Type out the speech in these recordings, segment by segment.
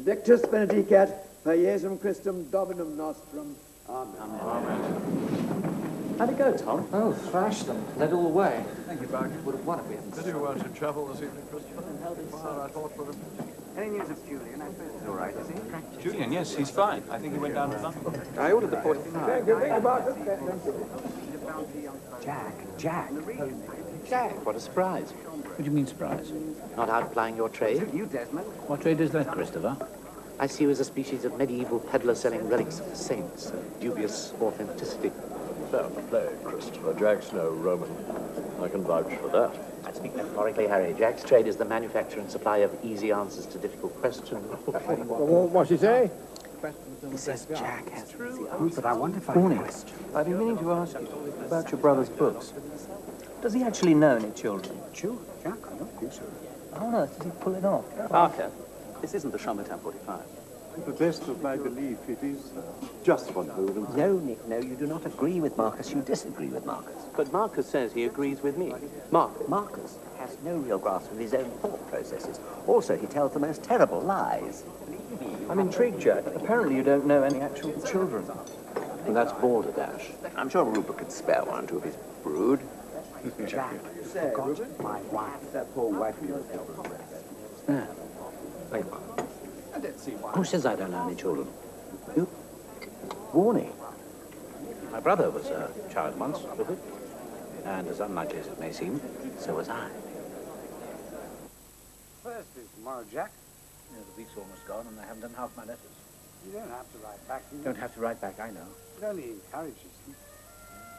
Benedictus benedicat, per Iesum Christum Dominum nostrum. Amen. Amen. How'd it go, Tom? Oh, thrashed them. Led all the way. Thank you, Buck. Would have won if we hadn't. Pity you weren't in chapel this evening, Christopher. Well, I thought for him. Any news of Julian? I suppose he's all right, is he? Julian, yes, he's fine. I think he went down to London. I ordered the 45. Jack, what a surprise. What do you mean, surprise? Not outplying your trade? You, Desmond? What trade is that, Christopher? I see you as a species of medieval peddler selling relics of the saints of dubious authenticity. Fair play, Christopher. Jack's no Roman. I can vouch for that. I speak metaphorically, Harry. Jack's trade is the manufacture and supply of easy answers to difficult questions. What's he say? He says Jack has true, but I wonder if I Morning. question. I've been meaning to ask you about your brother's books. Does he actually know any children? Children? Jack, I don't think so. How on earth does he pull it off? Parker, this isn't the Chambertin 45. To the best of my belief, it is just one Holden. No, Nick, no, you do not agree with Marcus. You disagree with Marcus. But Marcus says he agrees with me. Marcus. Marcus has no real grasp of his own thought processes. Also, he tells the most terrible lies. I'm intrigued, Jack. Apparently you don't know any actual children. And that's balderdash. I'm sure Rupert could spare one or two of his brood. Jack, forgot my wife. That poor wife of yours. Yeah. Wait. Who says I don't know any children? You? Warning. My brother was a child once, Rupert. And as unlikely as it may seem, so was I. Thursday tomorrow, Jack. You know, the week's almost gone and I haven't done half my letters. You don't have to write back. Don't have to write back, I know. It only encourages them.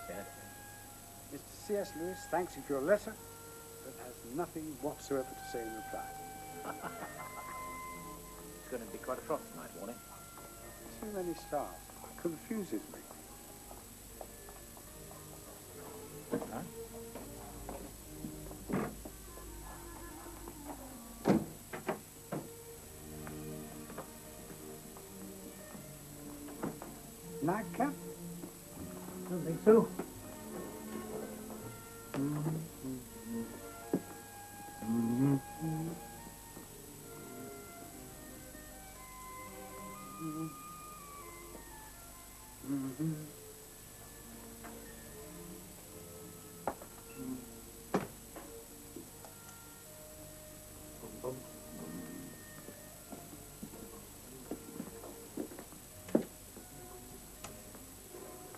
Yes. Mr. C.S. Lewis thanks you for your letter, but has nothing whatsoever to say in reply. It's going to be quite a frost tonight, morning. Too many stars. Confuses me. Huh? Nightcap? Don't think so.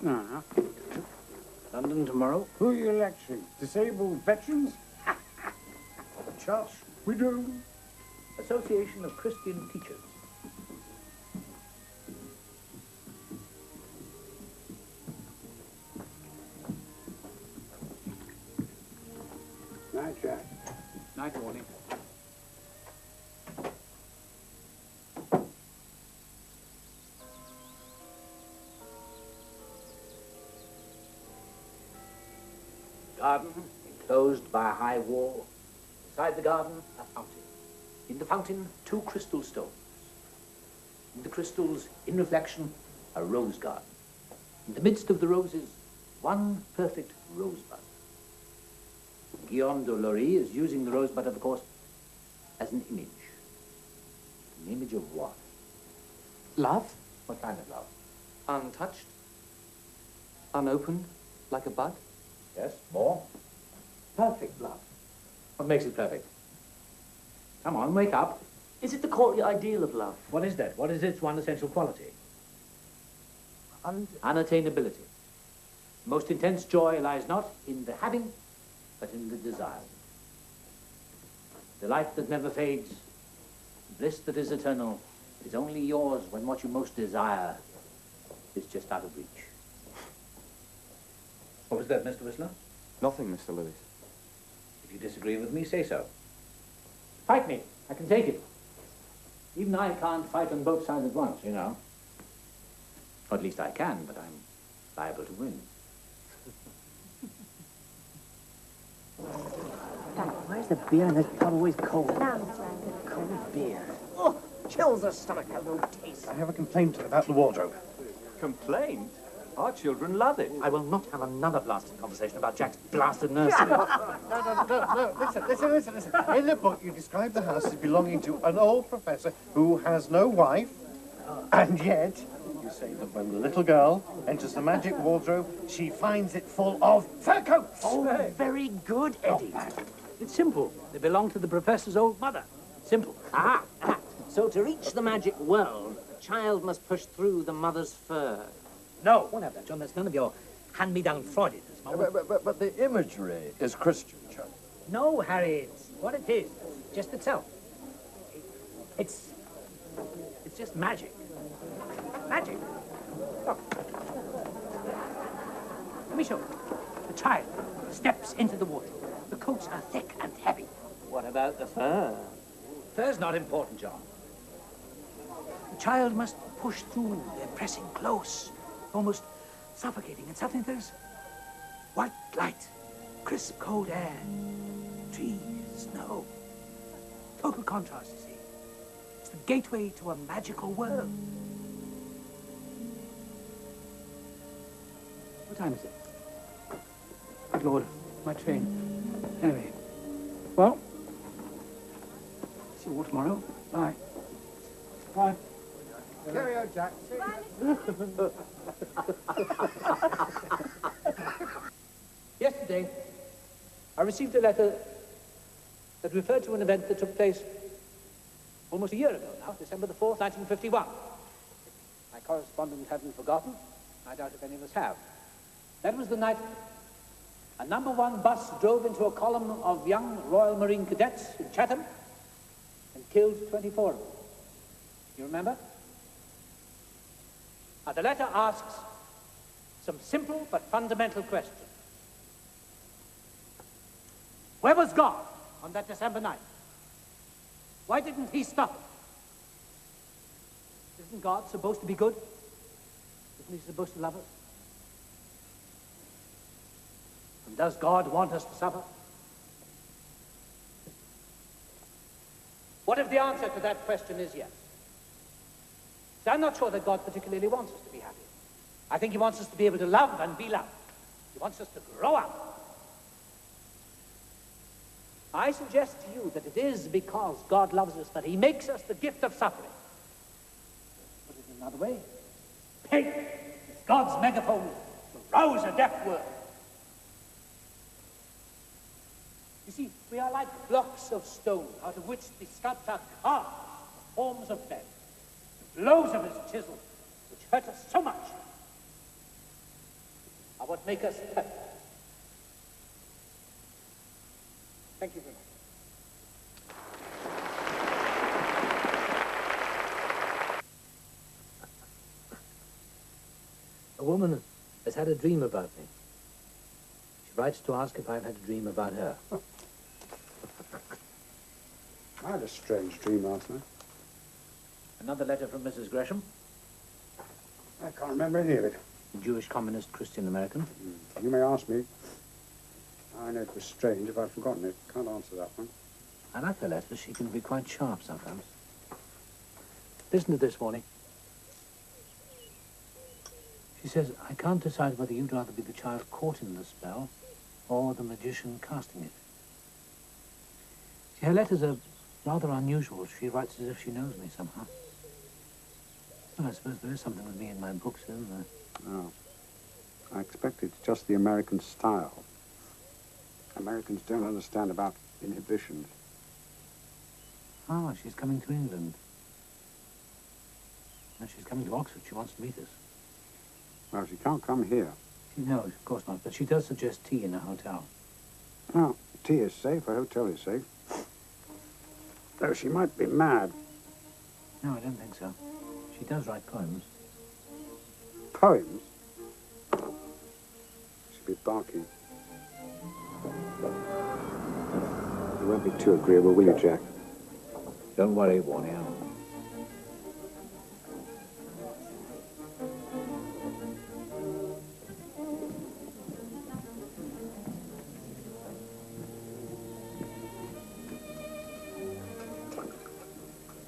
No. London tomorrow? Who are you lecturing? Disabled veterans? Charles Widow? Association of Christian Teachers. Night, Jack. Night, morning. Garden, enclosed by a high wall. Inside the garden, a fountain. In the fountain, 2 crystal stones. In the crystals, in reflection, a rose garden. In the midst of the roses, 1 perfect rosebud. Guillaume de Lory is using the rosebud, of course, as an image. An image of what? Love? What kind of love? Untouched? Unopened? Like a bud? Yes, more? Perfect love. What makes it perfect? Come on, wake up. Is it the courtly ideal of love? What is that? What is its one essential quality? Un Unattainability. Most intense joy lies not in the having, but in the desire. Delight that never fades, bliss that is eternal, is only yours when what you most desire is just out of reach. What was that, Mr. Whistler? Nothing, Mr. Lewis. If you disagree with me, say so. Fight me. I can take it. Even I can't fight on both sides at once, you know. Or at least I can, but I'm liable to win. Dad, where's the beer in this pot always cold? Nonsense. Cold beer. Oh, chills the stomach, has no taste. I have a complaint about the wardrobe. Complaint? Our children love it. I will not have another blasted conversation about Jack's blasted nursery. No. Listen. In the book, you describe the house as belonging to an old professor who has no wife, and yet you say that when the little girl enters the magic wardrobe, she finds it full of fur coats. Oh, very good, Eddie. It's simple. They belong to the professor's old mother. Simple. Ah. So to reach the magic world, the child must push through the mother's fur. No, won't have that, John. That's none of your hand-me-down Freudianism. But the imagery is Christian, John. No, Harry, it's what it is. Just itself. It's just magic. Magic. Look. Let me show you. The child steps into the water. The coats are thick and heavy. What about the fur? Fur's not important, John. The child must push through. They're pressing close, almost suffocating. And suddenly there's white light, crisp, cold air, trees, snow. Total contrast, you see. It's the gateway to a magical world. What time is it? Good Lord, my train. Anyway, well, see you all tomorrow. Bye. Bye. Cheerio, Jack. Yesterday, I received a letter that referred to an event that took place almost a year ago now, December the 4th, 1951. My correspondent hadn't forgotten. I doubt if any of us have. That was the night a number 1 bus drove into a column of young Royal Marine cadets in Chatham and killed 24 of them. You remember? Now, the letter asks some simple but fundamental questions. Where was God on that December night? Why didn't he stop it? Isn't God supposed to be good? Isn't he supposed to love us? And does God want us to suffer? What if the answer to that question is yes? So I'm not sure that God particularly wants us to be happy. I think he wants us to be able to love and be loved. He wants us to grow up. I suggest to you that it is because God loves us that he makes us the gift of suffering. Put it another way. Pain is God's megaphone to rouse a deaf world. You see, we are like blocks of stone out of which the sculptor carves forms of men. The blows of his chisel, which hurt us so much, are what make us perfect. Thank you very much. A woman has had a dream about me. She writes to ask if I've had a dream about her. I had a strange dream last night. Another letter from Mrs. Gresham, I can't remember any of it. a Jewish communist Christian American. You may ask me. I know it was strange if I've forgotten it. Can't answer that one. I like her letters. She can be quite sharp sometimes. Listen to this, Warnie. She says, I can't decide whether you'd rather be the child caught in the spell or the magician casting it. See, her letters are rather unusual. She writes as if she knows me somehow. Well, I suppose there is something with me in my books, isn't there? No. I expect it's just the American style. Americans don't understand about inhibitions. Ah, she's coming to England. No, she's coming to Oxford. She wants to meet us. Well, she can't come here. No, of course not. But she does suggest tea in a hotel. No, tea is safe, a hotel is safe. Though she might be mad. No, I don't think so. She does write poems. Poems? She'd be barking. You won't be too agreeable, will you, Jack? Don't worry, Warnie.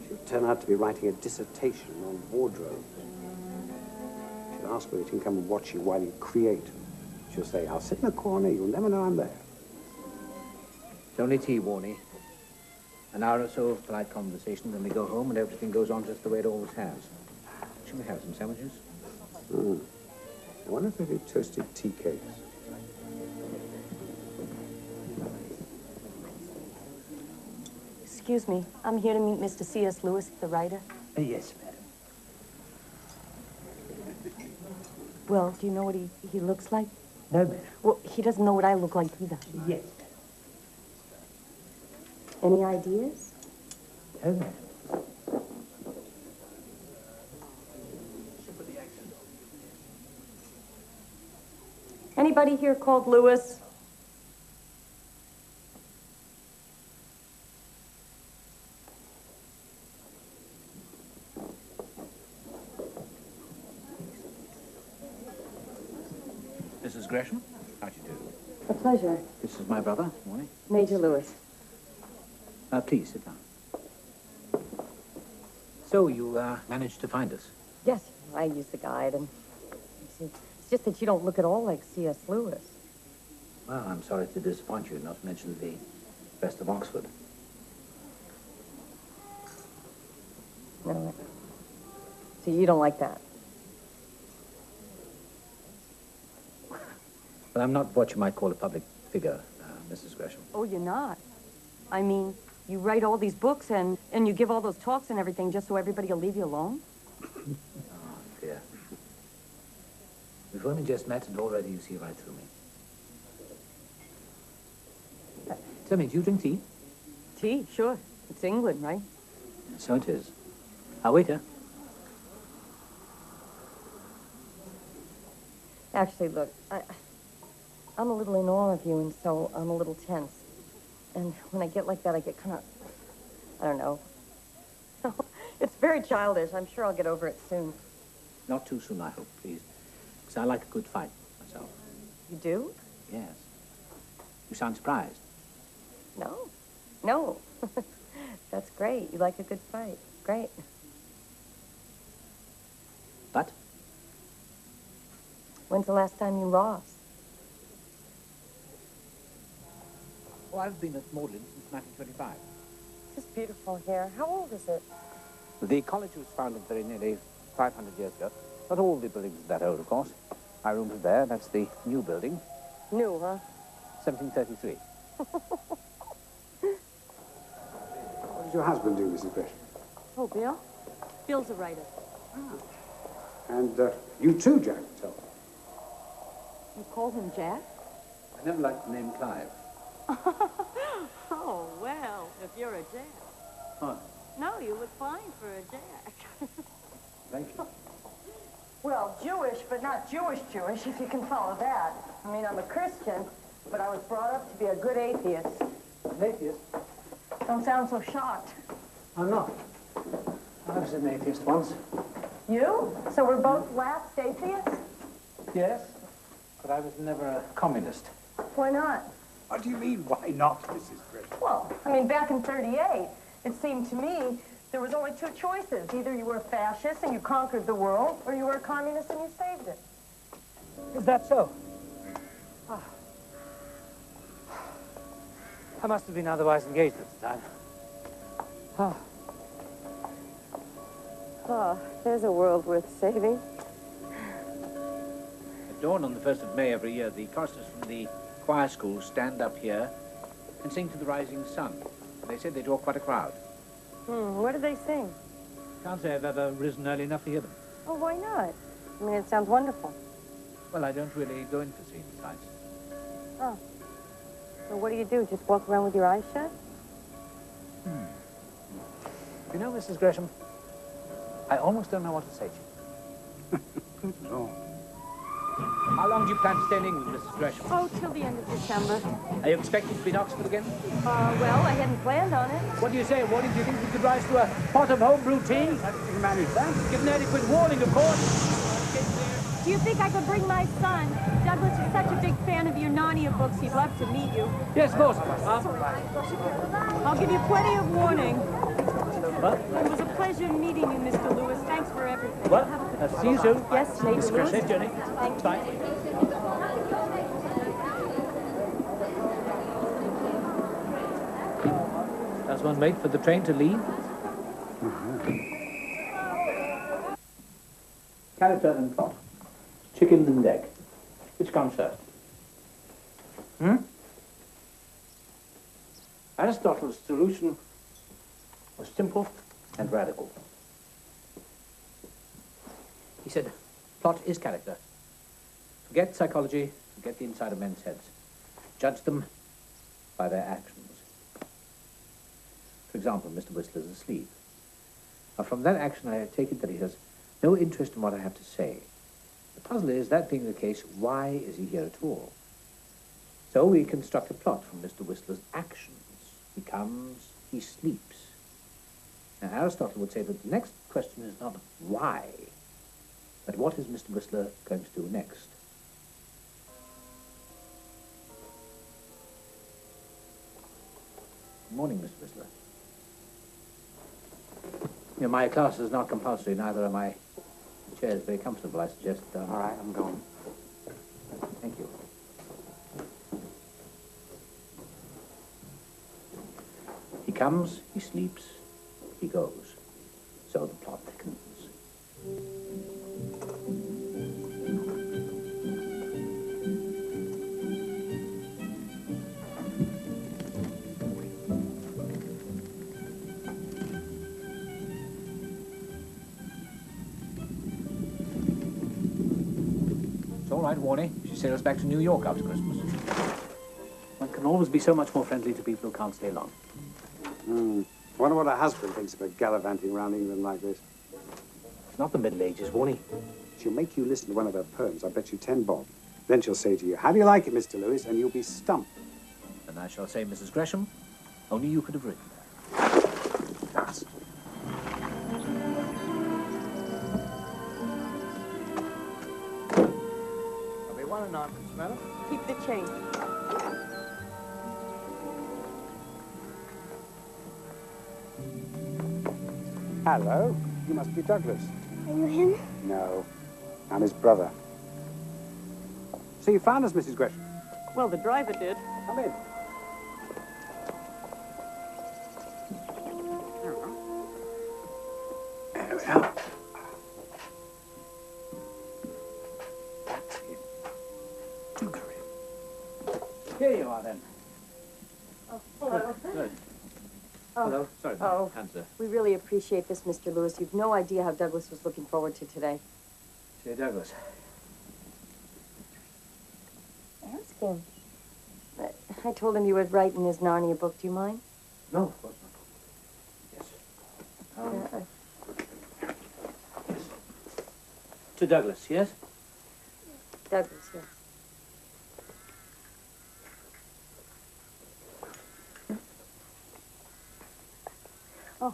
She'll turn out to be writing a dissertation on wardrobes. She'll ask her if she can come and watch you while you create. She'll say, I'll sit in a corner, you'll never know I'm there. It's only tea, Warnie. An hour or so of polite conversation, then we go home and everything goes on just the way it always has. Shall we have some sandwiches? I wonder if they do toasted tea cakes. Excuse me, I'm here to meet Mr. C.S. Lewis, the writer. Yes, madam. Well, do you know what he looks like? No, madam. Well, he doesn't know what I look like either. Yes, Any ideas? madam. No, madam. Anybody here called Lewis? Mrs. Gresham, how do you do? A pleasure. This is my brother, Warnie. Major Lewis. Please, sit down. So, you managed to find us? Yes, I used the guide, and it's just that you don't look at all like C.S. Lewis. Well, I'm sorry to disappoint you, not to mention the best of Oxford. No. So you don't like that? Well, I'm not what you might call a public figure, Mrs. Gresham. Oh, you're not? I mean, you write all these books and you give all those talks and everything just so everybody will leave you alone? Oh, dear. We've only just met and already you see right through me. Tell me, do you drink tea? Tea, sure. It's England, right? So it is. Waiter. Actually, look, I'm a little in awe of you, and so I'm a little tense. And when I get like that, I get kind of, I don't know. It's very childish. I'm sure I'll get over it soon. Not too soon, I hope, please. Because I like a good fight myself. You do? Yes. You sound surprised. No. No. That's great. You like a good fight. Great. But? When's the last time you lost? Oh, I've been at Magdalen since 1925. This is beautiful here. How old is it? The college was founded very nearly 500 years ago. Not all the buildings are that old, of course. My room is there. That's the new building. New, huh? 1733. What does your husband do, Mrs. Gresham? Oh, Bill? Bill's a writer. And you too, Jack, tell me. You call him Jack? I never liked the name Clive. Oh, well, if you're a Jack. Oh, No, you look fine for a Jack. thank you. Well, Jewish, but not Jewish, if you can follow that. I mean, I'm a Christian, but I was brought up to be a good atheist. An atheist? Don't sound so shocked. I'm not. I was an atheist once. You? So we're both lapsed atheists? Yes, but I was never a communist. Why not? What do you mean, why not, Mrs. Gresham? Well, I mean, back in '38, it seemed to me there was only two choices. Either you were a fascist and you conquered the world, or you were a communist and you saved it. Is that so? Oh. I must have been otherwise engaged at the time. Oh. Oh, there's a world worth saving. At dawn on the 1st of May every year, the choristers from the choir school stand up here and sing to the rising sun. They said they draw quite a crowd. What do they sing? Can't say I've ever risen early enough to hear them. Oh, why not? I mean, it sounds wonderful. Well, I don't really go in for seeing sights. Oh. So what do? Just walk around with your eyes shut? You know, Mrs. Gresham, I almost don't know what to say to you. Good Lord. How long do you plan to stay in England, Mrs. Gresham? Oh, till the end of December. Are you expecting to be in Oxford again? Well, I hadn't planned on it. What do you say, Warning? Do you think we could rise to a pot of homebrew tea? How did you manage that? Give an adequate warning, of course. Do you think I could bring my son? Douglas is such a big fan of your Narnia books, he'd love to meet you. Yes, of course. I'll give you plenty of warning. It was a pleasure meeting you, Mr. Lewis. Thanks for everything. What? See you soon. Yes, later. Safe journey. Thank you. Bye. Does one wait for the train to leave? Character and plot. Chicken and egg. Which comes first? Aristotle's solution was simple and radical. He said, plot is character. Forget psychology, forget the inside of men's heads. Judge them by their actions. For example, Mr. Whistler's asleep. Now, from that action, I take it that he has no interest in what I have to say. The puzzle is, that being the case, why is he here at all? So we construct a plot from Mr. Whistler's actions. He comes, he sleeps. Now, Aristotle would say that the next question is not why, but what is Mr. Whistler going to do next? Good morning, Mr. Whistler. You know, my class is not compulsory, neither are my chairs very comfortable, I suggest. All right, I'm going. Thank you. He comes, he sleeps, he goes. So the plot thickens. It's all right, Warnie. She sails back to New York after Christmas. One can always be so much more friendly to people who can't stay long. I wonder what her husband thinks of her gallivanting around England like this. It's not the Middle Ages, Warnie. She'll make you listen to one of her poems. I bet you 10 bob. Then she'll say to you, how do you like it, Mr. Lewis? And you'll be stumped. And I shall say, Mrs. Gresham, only you could have written that. Yes. I'll be one and ninepence, madam. Keep the change. Hello. You must be Douglas. Are you him? No. I'm his brother. So you found us, Mrs. Gresham? Well, the driver did. Come in. There we are. That's it. Do go in. Here you are, then. Oh, hello. Good. Oh. Hello. Sorry, Oh. answer. We really appreciate this, Mr. Lewis. You've no idea how Douglas was looking forward to today. Say, Douglas. Ask him. I told him you would write in his Narnia book. Do you mind? No, of course not. Yes. Yes. To Douglas, yes? Douglas, yes. Oh,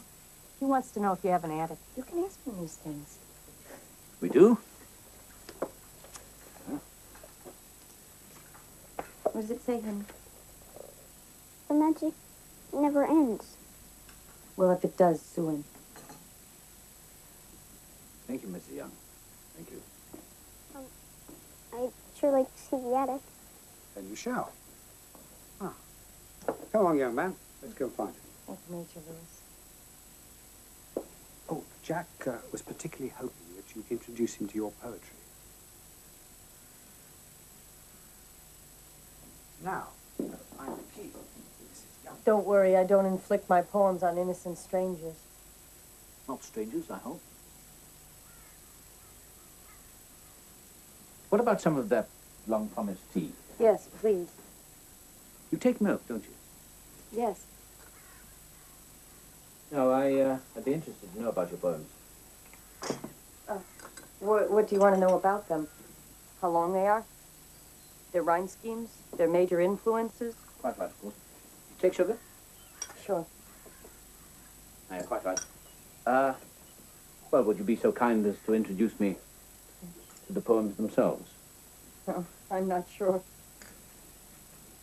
he wants to know if you have an attic. You can ask him these things. We do? What does it say, honey? The magic never ends. Well, if it does, sue him. Thank you, Mr. Young. Thank you. I'd sure like to see the attic. Then you shall. Ah. Come along, young man. Let's go find it. Thank you, Major Lewis. Oh, Jack was particularly hoping that you'd introduce him to your poetry. Now, find the key. Mrs. Young. Don't worry, I don't inflict my poems on innocent strangers. Not strangers, I hope. What about some of that long-promised tea? Yes, please. You take milk, don't you? Yes. No, I'd be interested to know about your poems. What do you want to know about them? How long they are? Their rhyme schemes? Their major influences? Quite right, of course. You take sugar? Sure. No, you're quite right. Well, would you be so kind as to introduce me to the poems themselves? Oh, I'm not sure.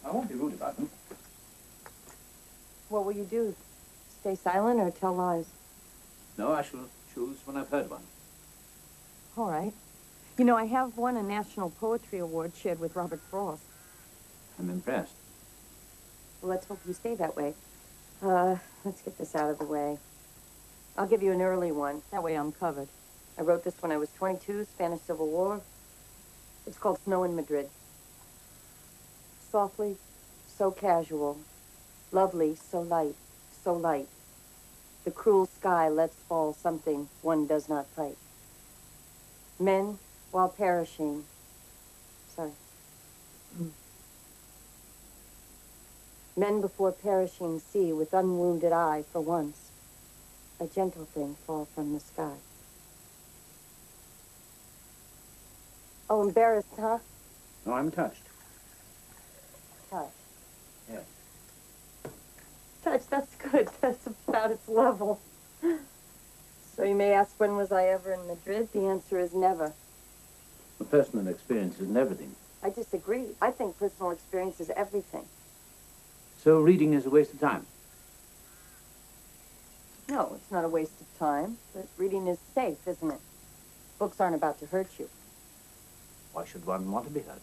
I won't be rude about them. What will you do? Stay silent or tell lies? No, I shall choose when I've heard one. All right. You know, I have won a National Poetry Award shared with Robert Frost. I'm impressed. Well, let's hope you stay that way. Let's get this out of the way. I'll give you an early one. That way I'm covered. I wrote this when I was 22, Spanish Civil War. It's called Snow in Madrid. Softly, so casual. Lovely, so light, so light. The cruel sky lets fall something one does not fight. Men, while perishing. Sorry. Men before perishing see with unwounded eye for once a gentle thing fall from the sky. Oh, embarrassed, huh? No, I'm touched. Touch. Yes. Touch, that's good. That's about its level. So you may ask, when was I ever in Madrid? The answer is never. The personal experience isn't everything. I disagree. I think personal experience is everything. So reading is a waste of time. No, it's not a waste of time, but reading is safe, isn't it? Books aren't about to hurt you. Why should one want to be hurt?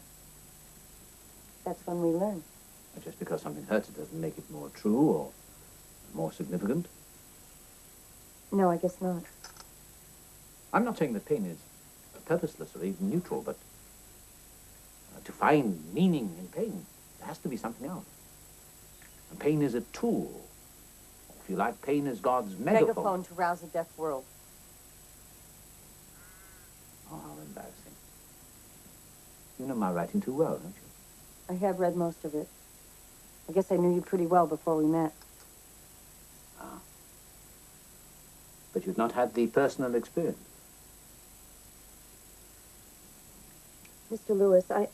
That's when we learn. Just because something hurts, it doesn't make it more true or more significant. No, I guess not. I'm not saying that pain is purposeless or even neutral, but to find meaning in pain, there has to be something else. And pain is a tool. If you like, pain is God's megaphone. Megaphone to rouse a deaf world. Oh, how embarrassing. You know my writing too well, don't you? I have read most of it. I guess I knew you pretty well before we met. Ah. But you've not had the personal experience. Mr. Lewis, I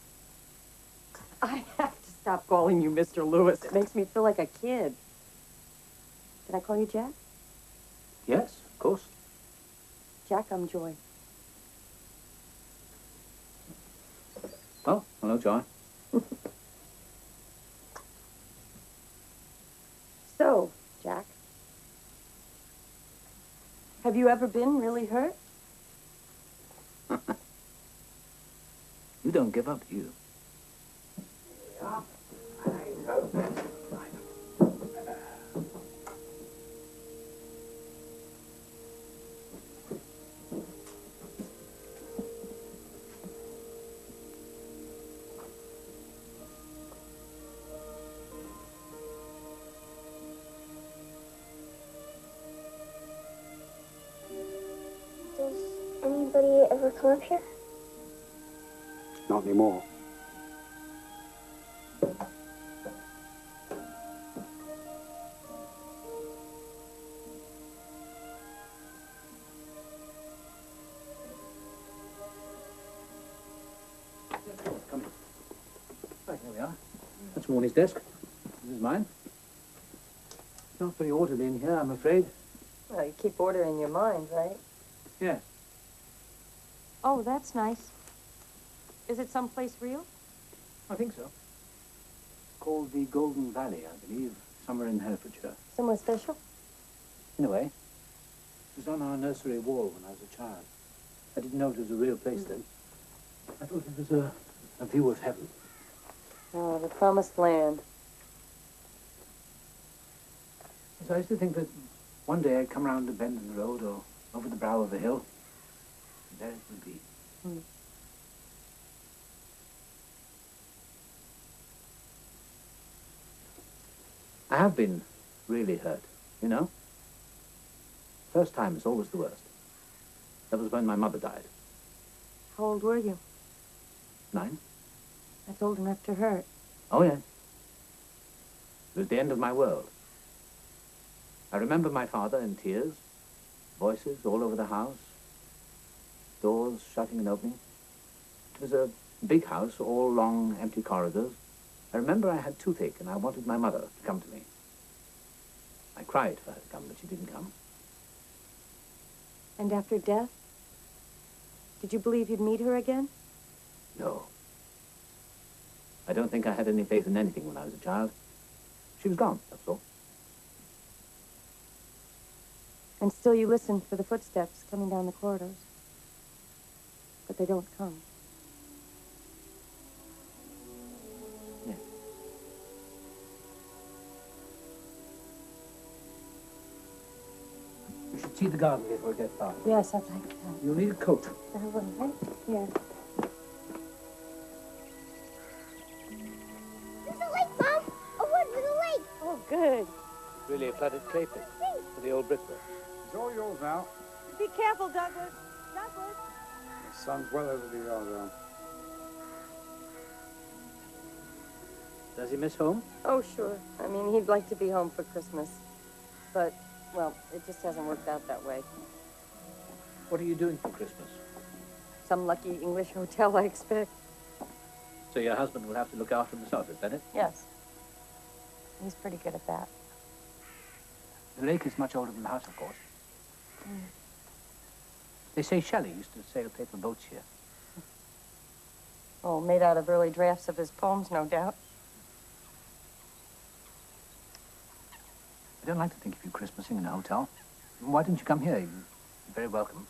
have to stop calling you Mr. Lewis. It makes me feel like a kid. Can I call you Jack? Yes, of course. Jack, I'm Joy. Oh, hello, Joy. So, Jack, have you ever been really hurt? You don't give up, do you? Does anybody ever come up here? Not anymore. Come. Right, here we are. That's Morley's desk. This is mine. It's not very orderly in here, I'm afraid. Well, you keep order in your mind, right? Yes. Oh, that's nice. Is it someplace real? I think so. It's called the Golden Valley, I believe, somewhere in Herefordshire. Somewhere special? In a way. It was on our nursery wall when I was a child. I didn't know it was a real place then. I thought it was a view of heaven. Oh, the promised land. So I used to think that one day I'd come round a bend in the road or over the brow of a hill, and there it would be. I have been really hurt, you know? First time is always the worst. That was when my mother died. How old were you? 9? That's old enough to hurt. Oh, yes. It was the end of my world. I remember my father in tears, voices all over the house, doors shutting and opening. It was a big house, all long, empty corridors. I remember I had toothache and I wanted my mother to come to me. I cried for her to come, but she didn't come. And after death? Did you believe you'd meet her again? No. I don't think I had any faith in anything when I was a child. She was gone, that's all. And still you listened for the footsteps coming down the corridors? but they don't come. Yes. You should see the garden before it gets dark. Yes, I'd like that. You'll need a coat. I will, right? Here. There's a lake, Mom! A wood with a lake! Oh, good. Really a flooded clay pit for the old bricklayer. It's all yours now. Be careful, Douglas. Douglas! The sun's well over the yard now. Does he miss home? Oh, sure. I mean, he'd like to be home for Christmas. But, well, it just hasn't worked out that way. What are you doing for Christmas? Some lucky English hotel, I expect. So your husband will have to look after himself, is that it? Yes. He's pretty good at that. The lake is much older than the house, of course. They say Shelley used to sail paper boats here. Oh, made out of early drafts of his poems, no doubt. I don't like to think of you Christmasing in a hotel. Why didn't you come here? You're very welcome.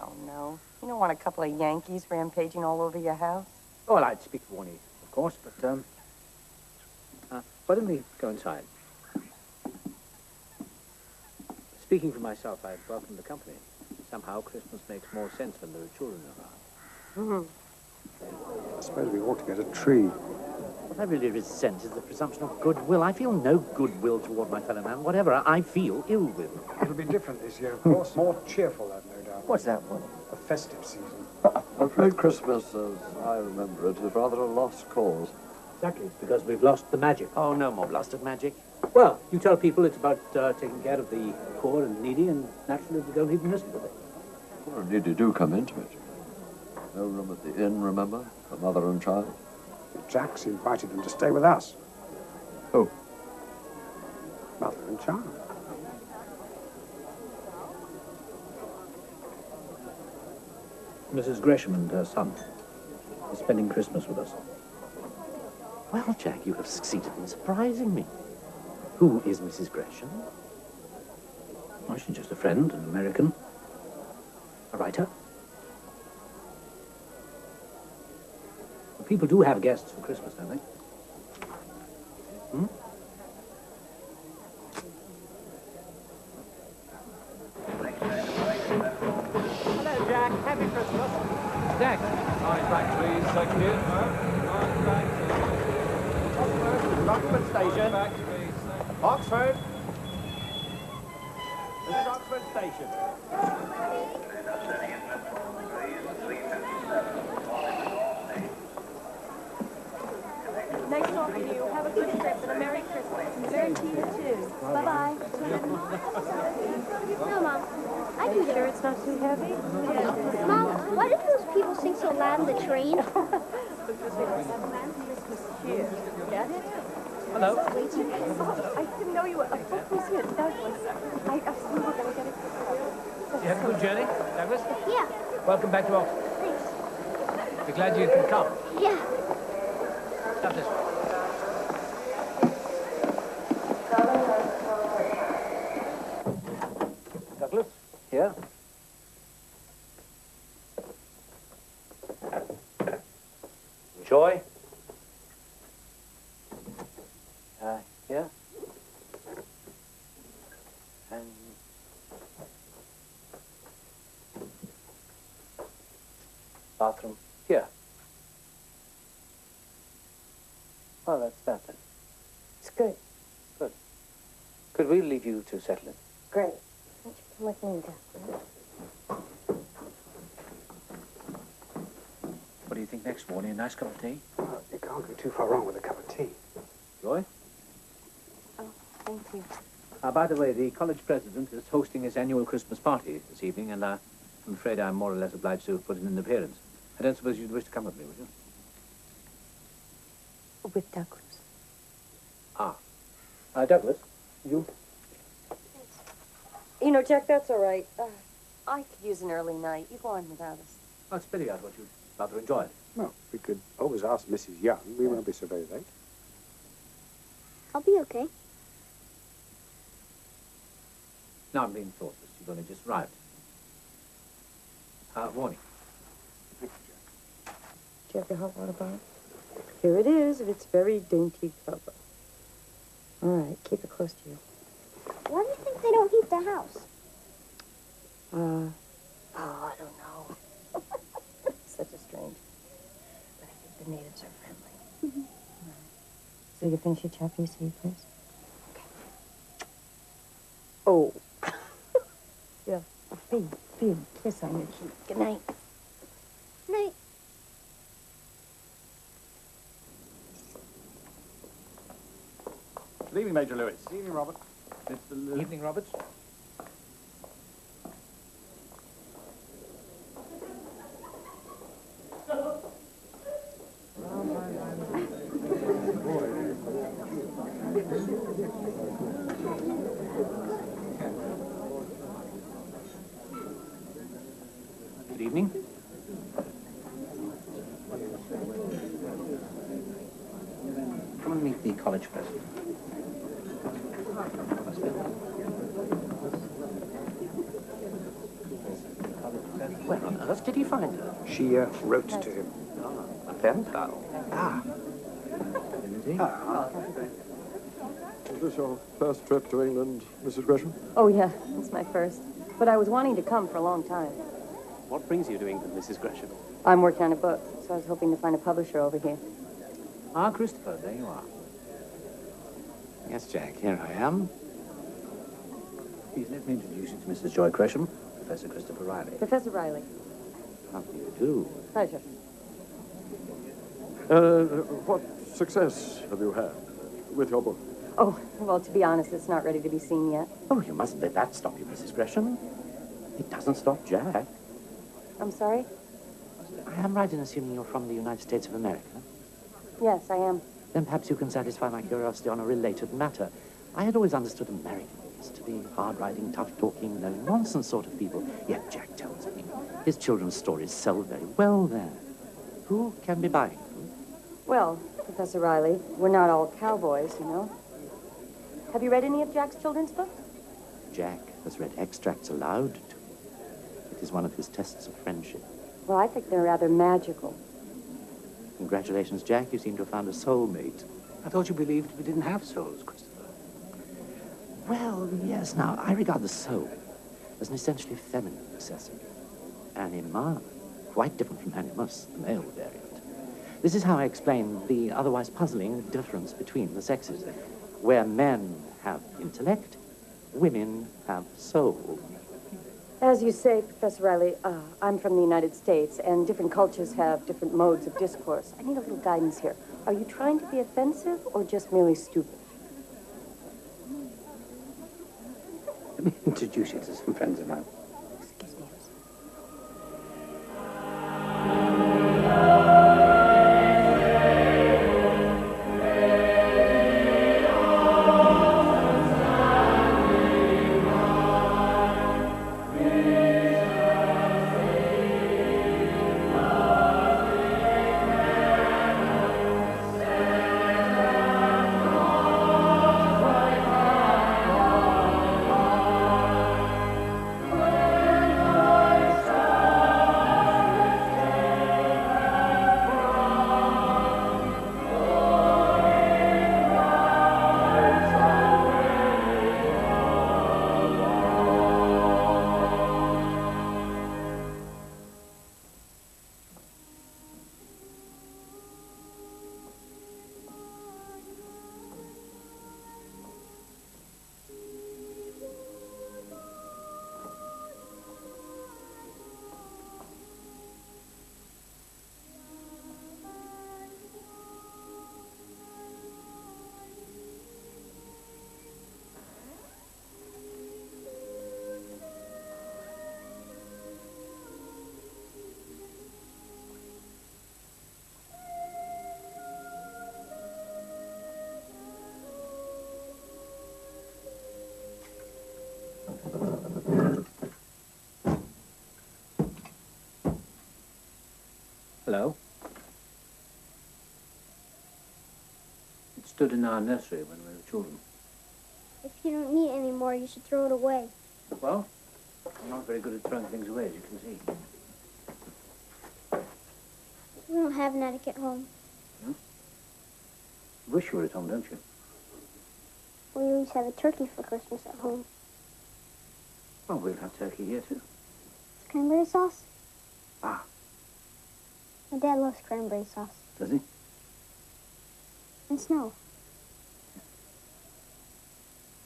Oh, no. You don't want a couple of Yankees rampaging all over your house. Oh, well, I'd speak for Warnie, of course, but, why don't we go inside? Speaking for myself, I'd welcome the company. Somehow, Christmas makes more sense when there are children around. I suppose we ought to get a tree. What I really resent is the presumption of goodwill. I feel no goodwill toward my fellow man. Whatever I feel ill will. It'll be different this year, of course. More cheerful, I've no doubt. What's that one? A festive season. I'm afraid Christmas, as I remember it, is rather a lost cause. Exactly, because we've lost the magic. Oh, no more blasted magic. Well, you tell people it's about taking care of the poor and needy, and naturally they don't even listen to it. Poor and needy do come into it. No room at the inn, remember, for mother and child. Jack's invited them to stay with us. Who? Mother and child. Mrs. Gresham and her son are spending Christmas with us. Well, Jack, you have succeeded in surprising me. Who is Mrs. Gresham? Oh, she's just a friend, an American. A writer. Well, people do have guests for Christmas, don't they? Hmm? Hello, Jack. Happy Christmas. Jack. Nine back, please. Thank you. Nine back, Rockford Station. back, please. Oxford. This is Oxford Station. Nice talking to you. Have a good trip and a Merry Christmas. Merry to you, too. Bye-bye. No, Mom. I can get Sure it. it's not too heavy? Mom, why do those people sing so loud in the train? Cheer. Get it? Hello. Oh, I didn't know you were. Oh, who's here? Douglas. I assume we're going to get it. You have a good journey, Douglas? Yeah. Welcome back to Oxford. Thanks. We're glad you could come. Yeah. Stop this way. Douglas, here. Joy. Here. And bathroom here. Well, that's that then. It's good. Good. Could we leave you to settle it? Great. Why don't you come with me, Douglas? What do you think next, Warnie? A nice cup of tea? Well, you can't go too far wrong with a cup of tea. Joy? Oh, thank you. By the way, the college president is hosting his annual Christmas party this evening, and I'm afraid I'm more or less obliged to put in an appearance. I don't suppose you'd wish to come with me, would you? With Douglas. Ah. Douglas, you? You know, Jack, that's all right. I could use an early night. You go on without us. Oh, it's pity I thought you'd rather enjoy it. Well, we could always ask Mrs. Young. We won't be so very late. I'll be okay. Now I'm being thoughtless. You've only just arrived. Warnie, you have your hot water bottle? Here it is, in its very dainty cover. All right, keep it close to you. Why do you think they don't heat the house? I don't know. Such a strange. But I think the natives are friendly. Mm-hmm. So you finish your chapter, you say, please? Okay. Oh. Yeah. A big kiss on your cheek. Good night. Night. Good evening, Major Lewis. Good evening, Robert. Evening, Roberts. Good evening. Come and meet the college president. Where on earth did he find her? She wrote to him. A pen pal. Is this your first trip to England, Mrs. Gresham? Oh, yeah, it's my first. But I was wanting to come for a long time. What brings you to England, Mrs. Gresham? I'm working on a book, so I was hoping to find a publisher over here. Ah, Christopher, there you are. Yes, Jack, here I am. Please let me introduce you to Mrs. Joy Gresham, Professor Christopher Riley. Professor Riley. How do you do? Pleasure. What success have you had with your book? Oh, well, to be honest, it's not ready to be seen yet. Oh, you mustn't let that stop you, Mrs. Gresham. It doesn't stop Jack. I'm sorry? I am right in assuming you're from the United States of America. Yes, I am. Then perhaps you can satisfy my curiosity on a related matter. I had always understood Americans to be hard-riding, tough-talking, no-nonsense sort of people. Yet Jack tells me his children's stories sell very well there. Who can be buying them? Well, Professor Riley, we're not all cowboys, you know. Have you read any of Jack's children's books? Jack has read extracts aloud to me. It is one of his tests of friendship. Well, I think they're rather magical. Congratulations, Jack. You seem to have found a soulmate. I thought you believed we didn't have souls, Christopher. Well, yes. Now, I regard the soul as an essentially feminine necessity. Anima, quite different from animus, the male variant. This is how I explain the otherwise puzzling difference between the sexes. Where men have intellect, women have soul. As you say, Professor Riley, I'm from the United States, and different cultures have different modes of discourse. I need a little guidance here. Are you trying to be offensive or just merely stupid? Let me introduce you to some friends of mine. Excuse me. Hello? It stood in our nursery when we were children. If you don't need it anymore, you should throw it away. Well, I'm not very good at throwing things away, as you can see. We don't have an attic at home. You wish you were at home, don't you? We always have a turkey for Christmas at home. Well, we'll have turkey here, too. Cranberry sauce? Ah. My dad loves cranberry sauce. Does he? And snow.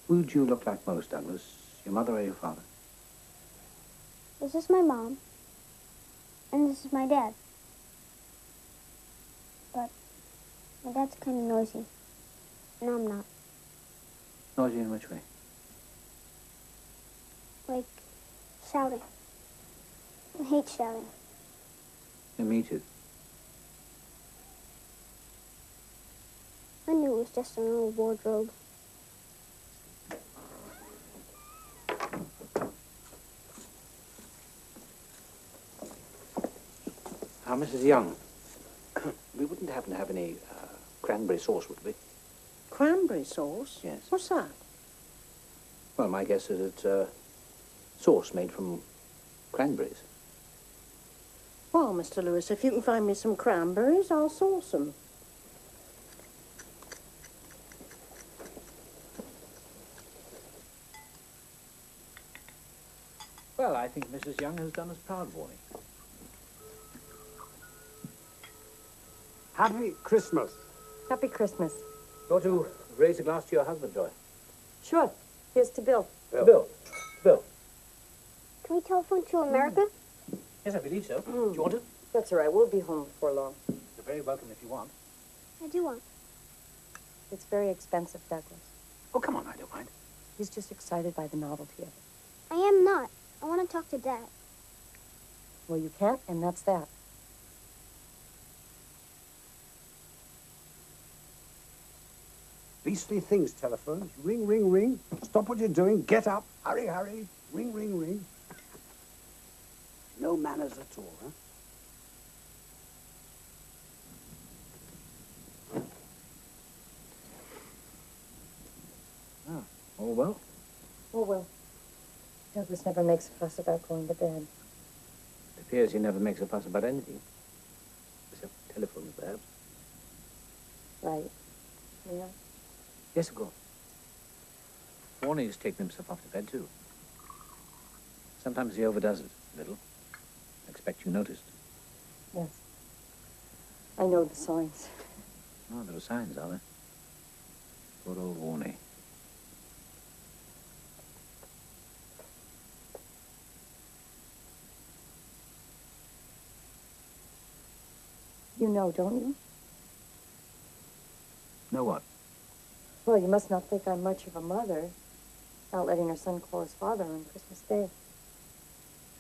Who do you look like most, Douglas? Your mother or your father? This is my mom. And this is my dad. But my dad's kind of noisy. And I'm not. Noisy in which way? Like shouting. I hate shouting. Yeah, me too. I knew it was just an old wardrobe. Mrs. Young, we wouldn't happen to have any cranberry sauce, would we? Cranberry sauce? Yes. What's that? Well, my guess is it's sauce made from cranberries. Well, Mr. Lewis, if you can find me some cranberries, I'll sauce them. Well, I think Mrs. Young has done us proud, Warnie. Happy Christmas. Happy Christmas. You're to raise a glass to your husband, Joy. Sure. Here's to Bill. Bill. Bill. Can we telephone to America? Yes, I believe so. Do you want to? That's all right. We'll be home before long. You're very welcome if you want. I do want. It's very expensive, Douglas. Oh, come on, I don't mind. He's just excited by the novelty of it. I am not. I want to talk to Dad. Well, you can't, and that's that. Beastly things, telephones. Ring, ring, ring. Stop what you're doing. Get up. Hurry, hurry. Ring, ring, ring. No manners at all, huh? Oh, all well? Oh, well. Douglas never makes a fuss about going to bed. It appears he never makes a fuss about anything. Except telephones, perhaps. Right. Yeah. Yes, of course. Warnie's taken himself off to bed, too. Sometimes he overdoes it a little. I expect you noticed. Yes. I know the signs. Oh, there are signs, are there? Poor old Warnie. You know, don't you? Know what? Well, you must not think I'm much of a mother, not letting her son call his father on Christmas Day.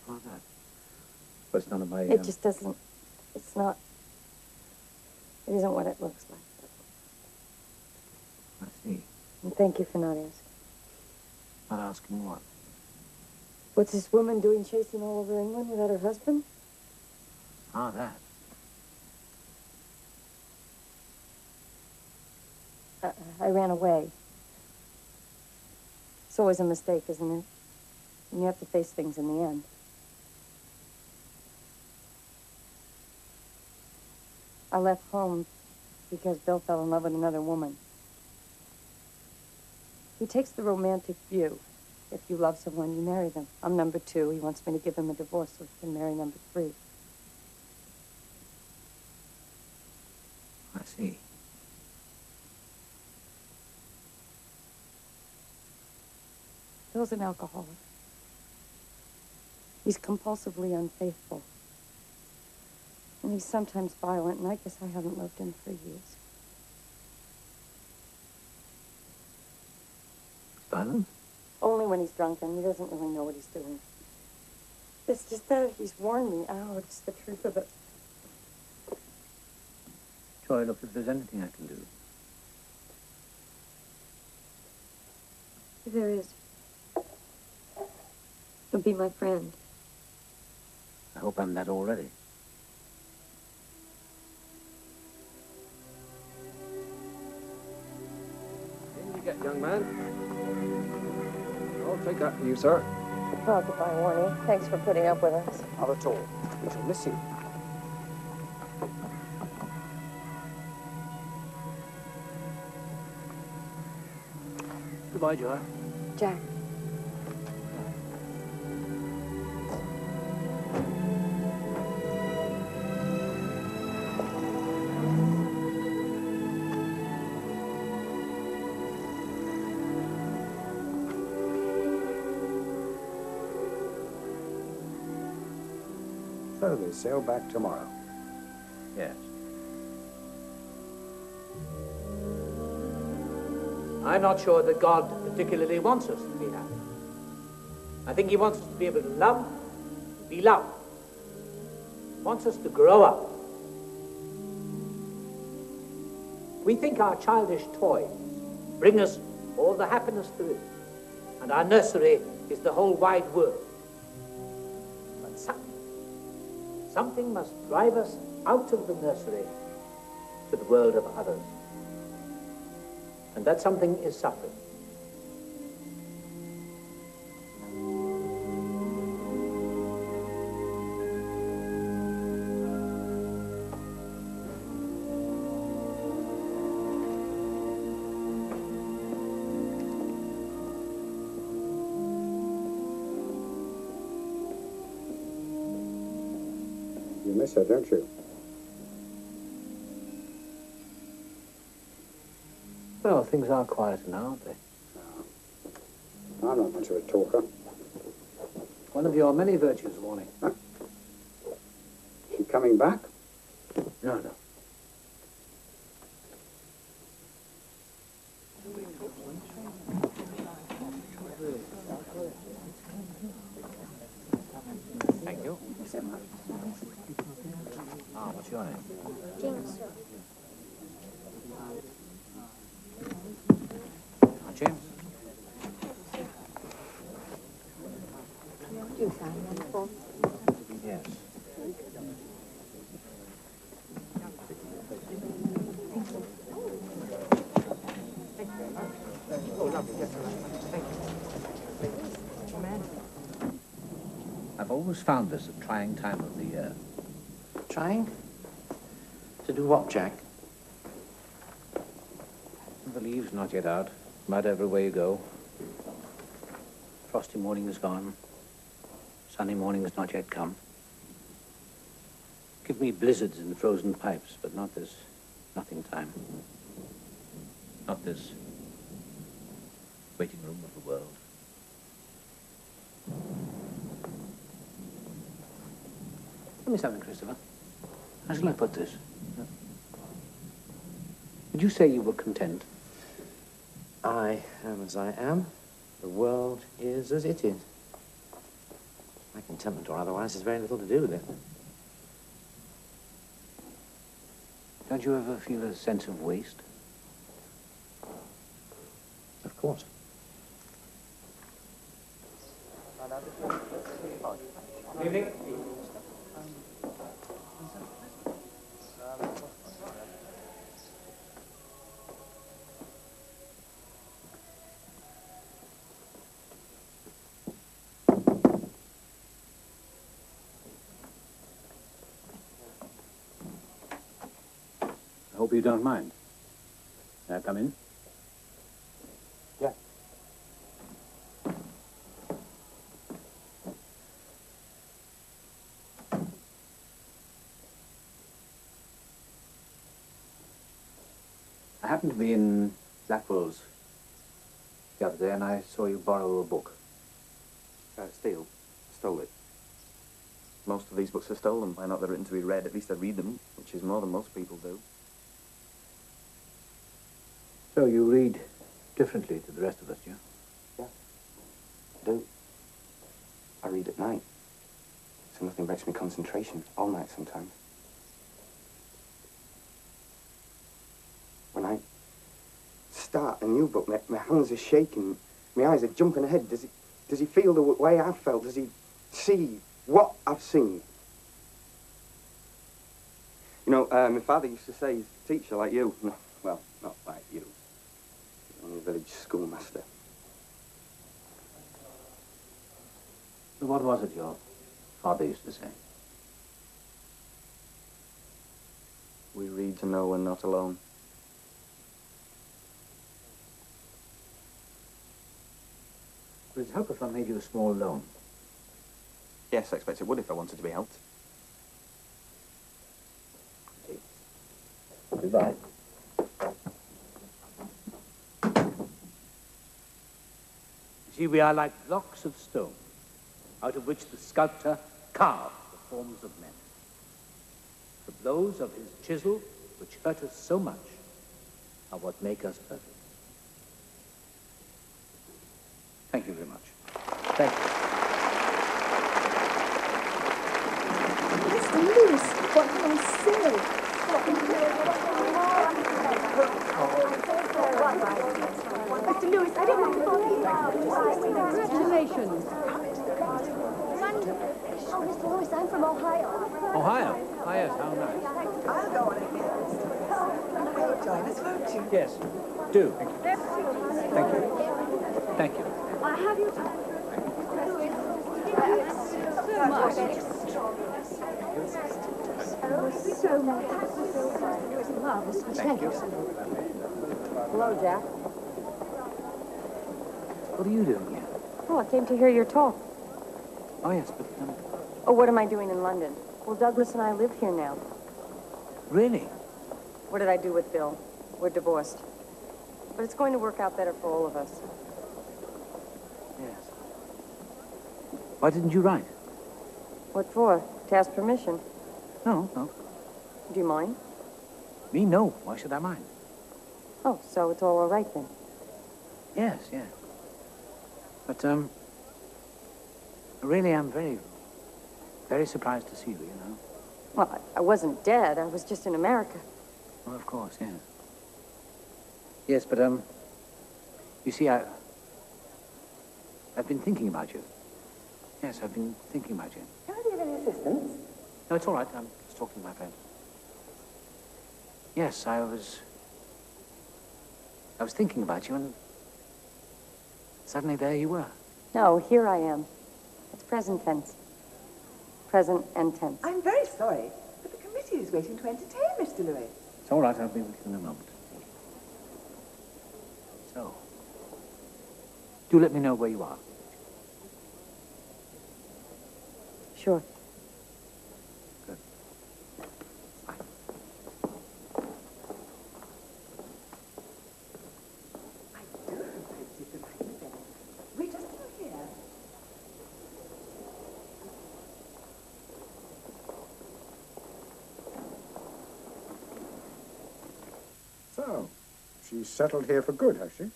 Oh, that. But it's none of my... It just doesn't... It's not... It isn't what it looks like. I see. And thank you for not asking. Not asking what? What's this woman doing chasing all over England without her husband? Ah, that. I ran away. It's always a mistake, isn't it? And you have to face things in the end. I left home because Bill fell in love with another woman. He takes the romantic view. If you love someone, you marry them. I'm number 2. He wants me to give him a divorce so he can marry number 3. I see. Bill's an alcoholic. He's compulsively unfaithful. And he's sometimes violent, and I guess I haven't loved him for years. Violent? Only when he's drunken. He doesn't really know what he's doing. It's just that he's worn me out. It's the truth of it. Joy, look, if there's anything I can do. There is. You'll be my friend. I hope I'm that already. In you get, young man. I'll take that for you, sir. Well, goodbye, Warnie. Thanks for putting up with us. Not at all. We shall miss you. Goodbye, Joy. Jack. So they sail back tomorrow. Yes. I'm not sure that God particularly wants us to be happy. I think he wants us to be able to love, be loved. He wants us to grow up. We think our childish toys bring us all the happiness there is, and our nursery is the whole wide world. But something must drive us out of the nursery to the world of others. And that something is suffering. You miss her, don't you? Well, things are quieter now, aren't they? I'm not much of a talker. One of your many virtues, Warning. She coming back? No. Thank you. What's your name? James. James? You found one for? Yes. Oh, lovely. Yes, thank you. I've always found this a trying time of the year. Trying? To do what, Jack? The leaves not yet out. Mud everywhere you go. Frosty morning is gone. Sunny morning has not yet come. Give me blizzards and frozen pipes, but not this nothing time. Not this waiting room of the world. Tell me something, Christopher. How shall I put this? Did you say you were content? I am as I am. The world is as it is. My contentment or otherwise has very little to do with it. Don't you ever feel a sense of waste? Of course. Evening. I hope you don't mind. May I come in? Yeah. I happened to be in Blackwell's the other day, and I saw you borrow a book. Stole it. Most of these books are stolen. Why not? They're written to be read. At least I read them, which is more than most people do. So you read differently to the rest of us, do you? Yeah, I do. I read at night. So nothing breaks my concentration. All night sometimes. When I start a new book, my hands are shaking. My eyes are jumping ahead. Does he feel the way I've felt? Does he see what I've seen? You know, my father used to say he's a teacher like you. No, well, not like you. Only a village schoolmaster. What was it your father used to say? We read to know we're not alone. Would it help if I made you a small loan? Yes, I expect it would if I wanted to be helped. Goodbye. You see, we are like blocks of stone, out of which the sculptor carved the forms of men. The blows of his chisel, which hurt us so much, are what make us perfect. Thank you very much. Thank you. Mr. Lewis, what can I say? Mr. Lewis, I don't want to bother you. Congratulations. Oh, Mr. Lewis, I'm from Ohio. Ohio? Oh, yes, how nice. I'll go on again. You'll join us, won't you? Yes, do. Thank you. Thank you. Thank you. I have you. So much. So much. Marvelous. Thank you. Hello, Jack. What are you doing here? Oh, I came to hear your talk. Oh, yes, but... Oh, what am I doing in London? Well, Douglas and I live here now. Really? What did I do with Bill? We're divorced. But it's going to work out better for all of us. Yes. Why didn't you write? What for? To ask permission. No, no. Do you mind? Me, no. Why should I mind? Oh, so it's all right then. Yes, yes. But, really, I'm very, very surprised to see you, you know. Well, I wasn't dead. I was just in America. Oh, of course, yes. Yes, but, you see, I've been thinking about you. Yes, I've been thinking about you. Can I be of any assistance? No, it's all right. I'm just talking to my friend. Yes, I was thinking about you, and suddenly there you were. No, here I am. It's present tense. Present and tense. I'm very sorry, but the committee is waiting to entertain Mr. Lewis. It's all right. I'll be with you in a moment. So, do let me know where you are. Sure. Good. Bye. We're just through here. So, she's settled here for good, has she?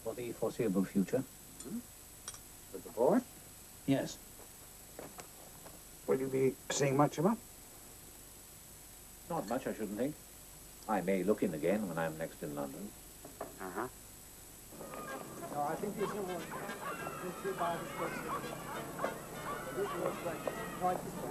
For the foreseeable future? With the boy? Yes. Will you be seeing much of her? Not much, I shouldn't think. I may look in again when I'm next in London. Uh-huh. No, I think there's no one. There's two Bibles first. Right this way.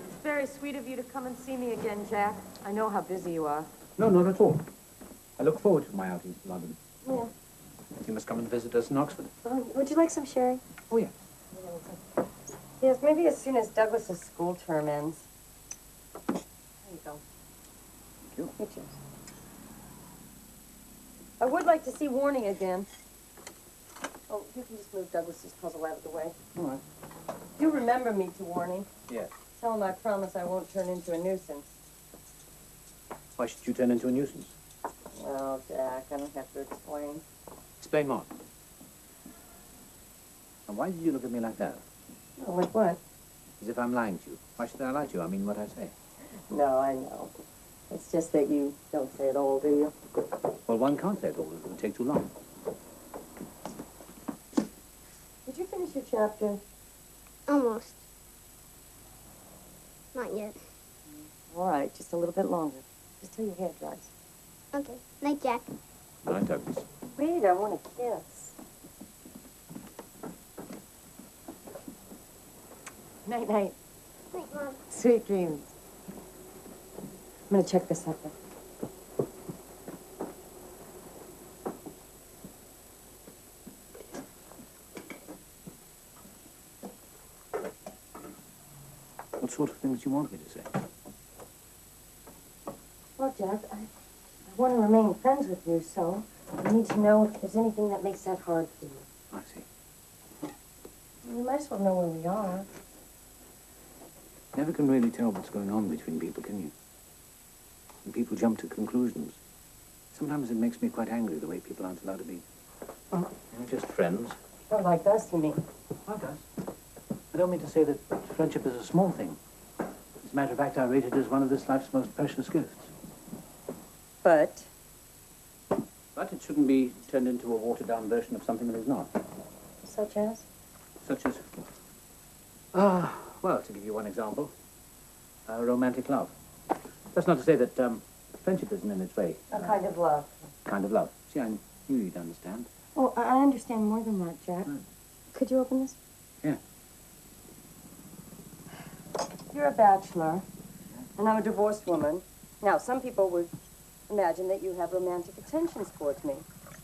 It's very sweet of you to come and see me again, Jack. I know how busy you are. No, not at all. I look forward to my outings to London. Yeah. You must come and visit us in Oxford. Would you like some sherry? Oh, yeah. Yes, maybe as soon as Douglas's school term ends. There you go. Thank you. Here, cheers. I would like to see Warning again. Oh, you can just move Douglas's puzzle out of the way. All right. You remember me to Warning. Yes. Tell him I promise I won't turn into a nuisance. Why should you turn into a nuisance? Well, Jack, I don't have to explain. Explain more. And why did you look at me like that? Oh, like what? As if I'm lying to you. Why should I lie to you? I mean what I say. No, I know. It's just that you don't say it all, do you? Well, one can't say it all. It would take too long. Did you finish your chapter? Almost. Not yet. All right, just a little bit longer. Just till your hair dries. Okay. Night, Jack. Night, Douglas. Wait, I want to kiss. Night, night. Night, Mom. Sweet dreams. I'm going to check this out, though. sort of things you want me to say? Well, Jack, I want to remain friends with you, so I need to know if there's anything that makes that hard for you. I see. You might as well know where we are. Never can really tell what's going on between people, can you? When people jump to conclusions. Sometimes it makes me quite angry the way people aren't allowed to be. Well, just friends. Not like us, you mean? Like us. I don't mean to say that friendship is a small thing. As a matter of fact, I rate it as one of this life's most precious gifts. But? But it shouldn't be turned into a watered-down version of something that is not. Such as? Such as? Well, to give you one example, romantic love. That's not to say that friendship isn't in its way. A kind of love. Kind of love. See, I knew you'd understand. Oh, I understand more than that, Jack. Could you open this? Yeah. You're a bachelor, and I'm a divorced woman. Now, some people would imagine that you have romantic intentions towards me.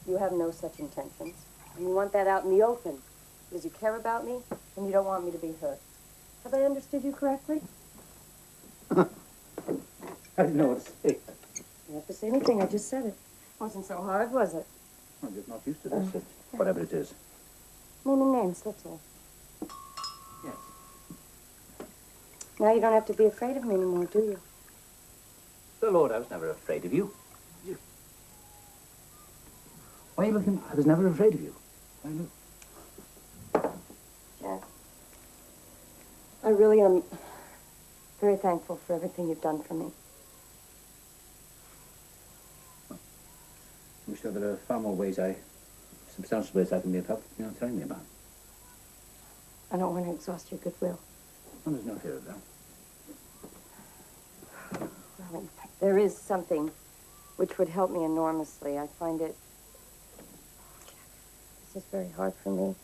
You have no such intentions. And you want that out in the open, because you care about me, and you don't want me to be hurt. Have I understood you correctly? I didn't know what to say. You have to say anything. I just said it. Wasn't so hard, was it? I'm just not used to this. Whatever it is. Naming names, that's all. Yes. Now you don't have to be afraid of me anymore, do you? The Lord, I was never afraid of you. Why are you looking? I was never afraid of you. I knew. Jack, I really am very thankful for everything you've done for me. I'm sure there are far more ways substantial ways I can be of help than you're telling me about. I don't want to exhaust your goodwill. Well, there's no fear of that. Well, there is something which would help me enormously. I find it... This is very hard for me.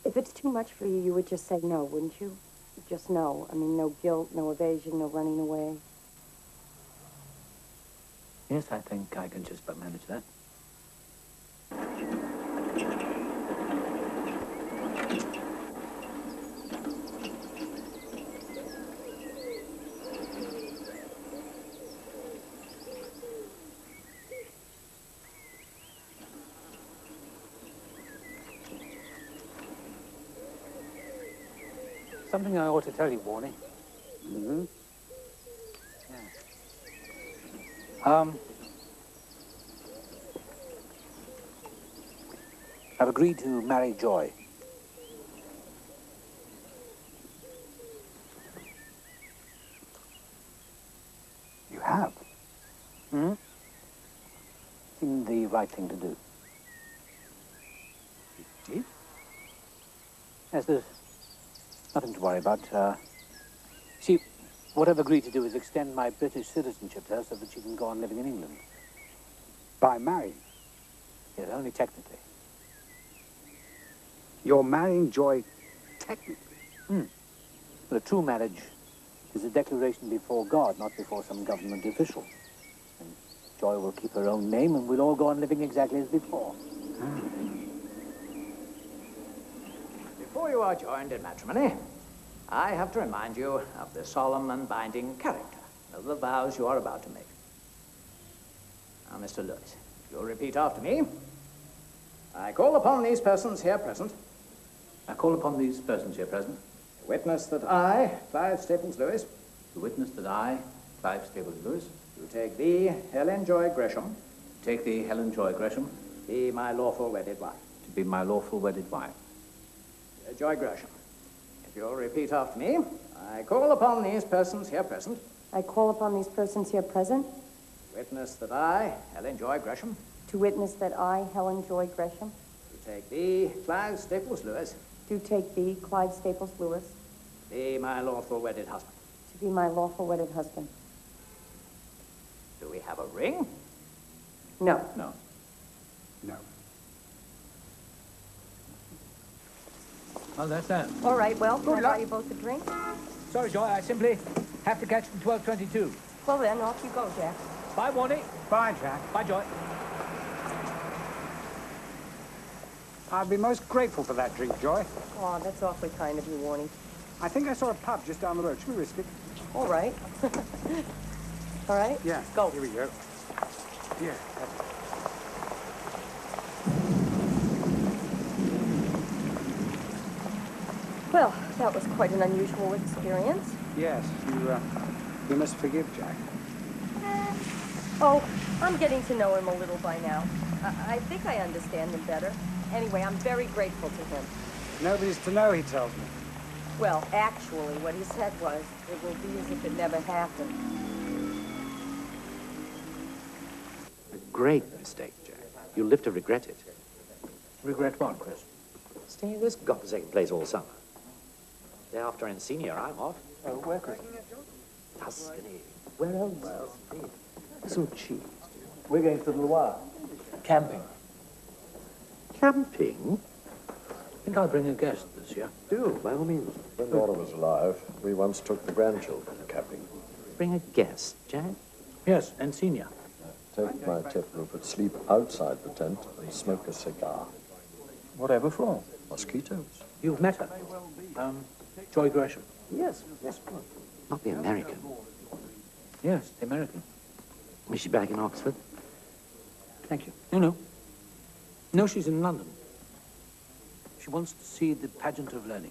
If it's too much for you, you would just say no, wouldn't you? Just no. I mean, no guilt, no evasion, no running away. Yes, I think I can just about manage that. Something I ought to tell you, Warnie. Mm-hmm. I've agreed to marry Joy. You have? Hmm? Seemed the right thing to do. You did? Yes, there's nothing to worry about. See, what I've agreed to do is extend my British citizenship to her so that she can go on living in England. By marrying? Yes, only technically. You're marrying Joy technically? But a true marriage is a declaration before God, not before some government official. And Joy will keep her own name, and we'll all go on living exactly as before. Before you are joined in matrimony, I have to remind you of the solemn and binding character of the vows you are about to make. Now, Mr. Lewis, if you'll repeat after me. I call upon these persons here present. I call upon these persons here present. To witness that I, Clive Staples Lewis. To witness that I, Clive Staples Lewis. Do take thee, Helen Joy Gresham. Take thee, Helen Joy Gresham. Be my lawful wedded wife. To be my lawful wedded wife. Joy Gresham. If you'll repeat after me. I call upon these persons here present. I call upon these persons here present. To witness that I, Helen Joy Gresham. To witness that I, Helen Joy Gresham. Do take thee, Clive Staples Lewis. Do take thee, Clyde Staples Lewis. Be my lawful wedded husband. To be my lawful wedded husband. Do we have a ring? No. No. No. Well, that's that. All right, well, can I buy you both a drink? Sorry, Joy, I simply have to catch the 12:22. Well, then, off you go, Jack. Bye, Warnie. Bye, Jack. Bye, Joy. I'd be most grateful for that drink, Joy. Oh, that's awfully kind of you, Warnie. I think I saw a pub just down the road. Should we risk it? All right. All right? Yeah. Let's go. Here we go. Here. Well, that was quite an unusual experience. Yes, you must forgive Jack. Oh, I'm getting to know him a little by now. I think I understand him better. Anyway, I'm very grateful to him. Nobody's to know, he tells me. Well, actually, what he said was, it will be as if it never happened. A great mistake, Jack. You'll live to regret it. Regret what, Chris? Stay in this godforsaken place all summer. Day after Senior, I'm off. Oh, where, Chris? Tuscany. Where else? Some cheese. We're going to the Loire. Camping. Camping? I think I'll bring a guest this year. Do, by all means. When Laura was alive, we once took the grandchildren camping. Bring a guest, Jack? Yes, and Senior. Take my tip, Rupert. Sleep outside the tent and smoke a cigar. Whatever for? Mosquitoes. You've met her. Joy Gresham. Yes. Not the American. Yes, the American. Is she back in Oxford? Thank you. No. No, she's in London. She wants to see the pageant of learning.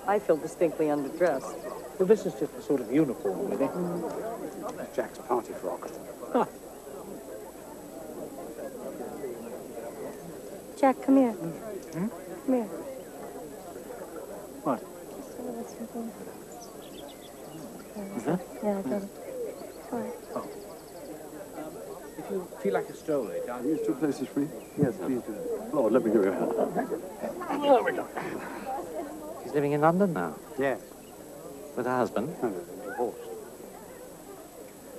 I feel distinctly underdressed. Well, this is just a sort of uniform, really. Jack's party frock. Ah. Jack, come here. Hmm? Come here. What? Is that? Yeah, I got it. All right. Oh. If you feel like a stroll later, Are these two places free? Yes, please do. Lord, let me give you a hand. There we go. She's living in London now? Yes. With her husband? No, divorced.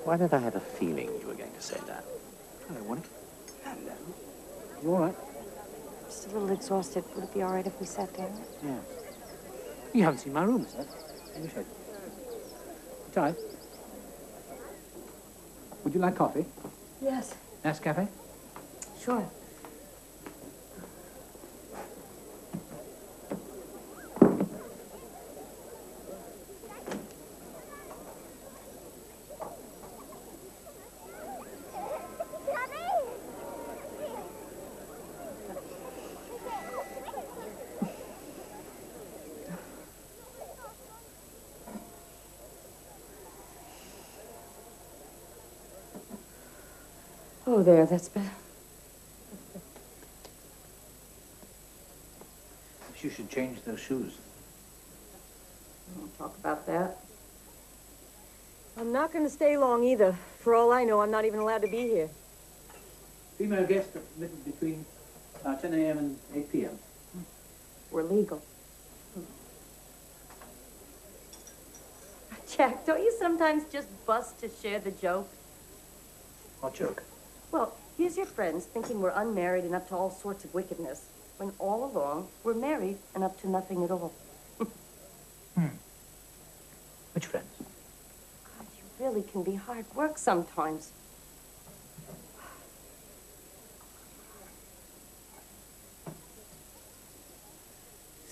Why did I have a feeling you were going to say that? Hello, Wally. You all right? Just a little exhausted. Would it be all right if we sat down? Yeah. You haven't seen my room, sir. Let me show you. Tired? Would you like coffee? Yes. Nescafe? Sure. Oh, there, that's better. You should change those shoes. Don't talk about that. I'm not going to stay long either. For all I know, I'm not even allowed to be here. Female guests are permitted between 10 a.m. and 8 p.m. We're legal. Jack, don't you sometimes just bust to share the joke? What joke? Well, here's your friends thinking we're unmarried and up to all sorts of wickedness, when all along we're married and up to nothing at all. Which friends? God, you really can be hard work sometimes.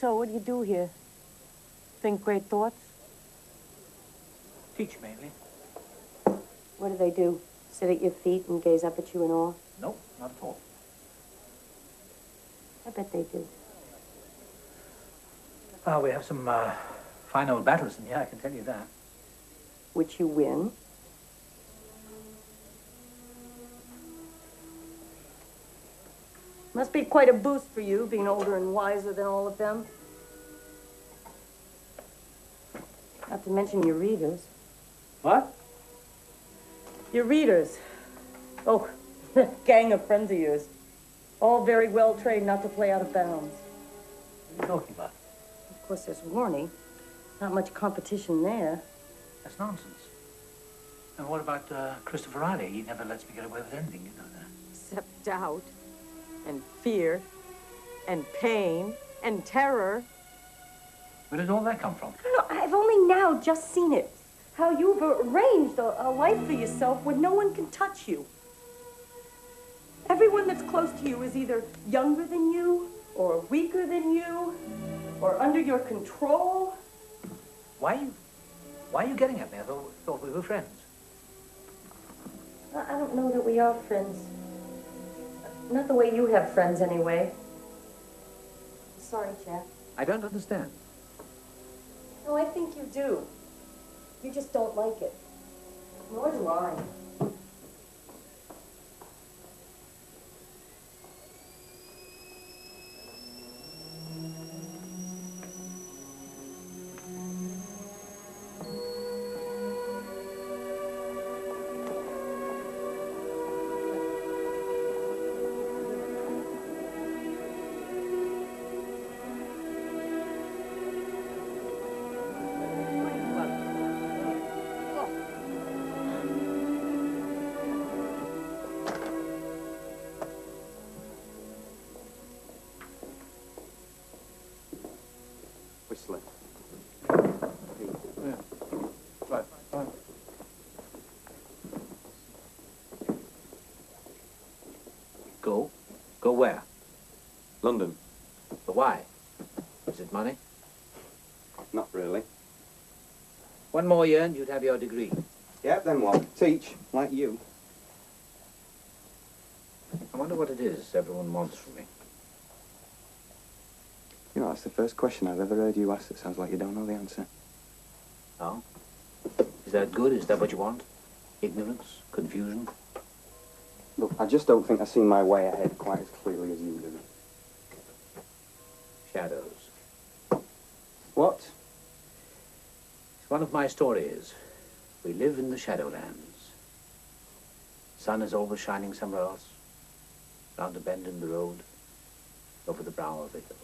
So, what do you do here? Think great thoughts? Teach mainly. What do they do? Sit at your feet and gaze up at you in awe? No, not at all. I bet they do. Well, we have some fine old battles in here, I can tell you that. Which you win. Must be quite a boost for you, being older and wiser than all of them. Not to mention your readers. What? Your readers. Oh, a gang of friends of yours. All very well trained not to play out of bounds. What are you talking about? Of course, there's Warney. Not much competition there. That's nonsense. And what about Christopher Riley? He never lets me get away with anything, you know that. Except doubt, and fear, and pain, and terror. Where did all that come from? I don't know, I've only now just seen it. How you've arranged a life for yourself where no one can touch you. Everyone that's close to you is either younger than you, or weaker than you, or under your control. Why are you getting at me? I thought we were friends. I don't know that we are friends. Not the way you have friends, anyway. Sorry, Jack. I don't understand. No, I think you do. You just don't like it. Nor do I. Whistler. Yeah. Right. Fine. Go? Go where? London. But why? Is it money? Not really. One more year and you'd have your degree. Yeah, then what? Teach, like you. I wonder what it is everyone wants from me. You know, that's the first question I've ever heard you ask that sounds like you don't know the answer. Oh? Is that good? Is that what you want? Ignorance? Confusion? Look, I just don't think I see my way ahead quite as clearly as you do. Shadows. What? It's one of my stories. We live in the Shadowlands. Sun is always shining somewhere else. Round a bend in the road. Over the brow of the hill.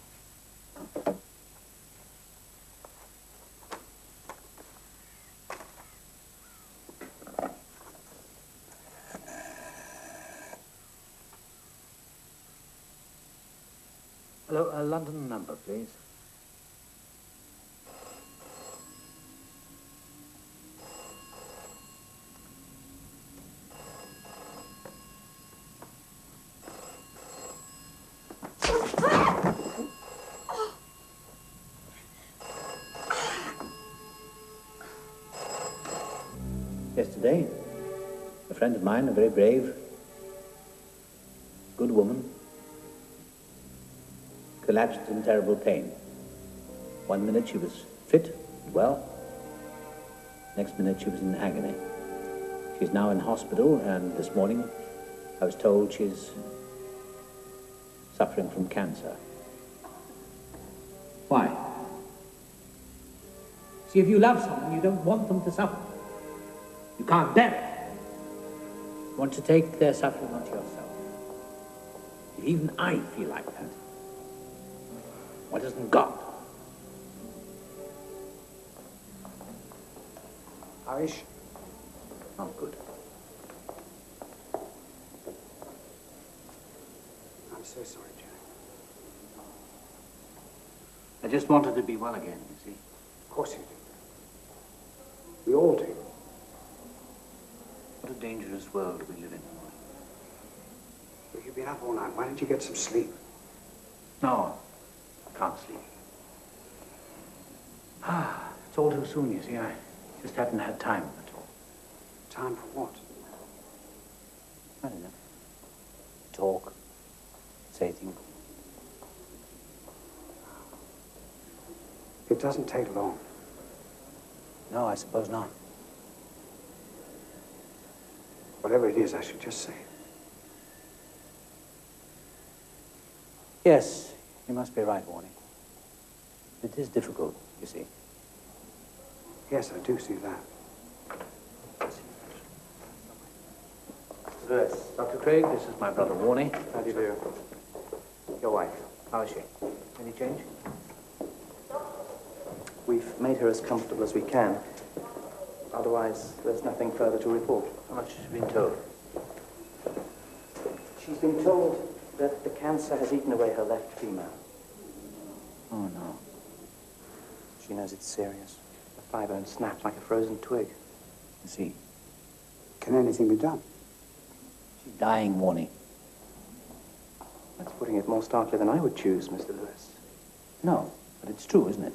Hello, a London number, please. Yesterday, a friend of mine, a very brave, good woman, collapsed in terrible pain. 1 minute she was fit, well. Next minute she was in agony. She's now in hospital, and this morning I was told she's suffering from cancer. Why? See, if you love someone, you don't want them to suffer. You can't bear it. You want to take their suffering onto yourself. If even I feel like that, why doesn't God? Irish? Not good. I'm so sorry, Jack. I just wanted to be well again, you see. Of course you do. We all do. What a dangerous world we live in. But you've been up all night. Why don't you get some sleep? No, I can't sleep. It's all too soon, you see. I just haven't had time at all. Time for what? I don't know. Talk. Say things. It doesn't take long. No, I suppose not. Whatever it is, I should just say it. Yes, you must be right, Warnie. It is difficult, you see. Yes, I do see that. Yes, Dr. Craig, this is my brother Warnie. How do you do? Your wife. How is she? Any change? We've made her as comfortable as we can. Otherwise, there's nothing further to report. How much has she been told? She's been told that the cancer has eaten away her left femur. Oh, no. She knows it's serious. The thigh bone snapped like a frozen twig. I see. Can anything be done? She's dying, Warnie. That's putting it more starkly than I would choose, Mr. Lewis. No, but it's true, isn't it?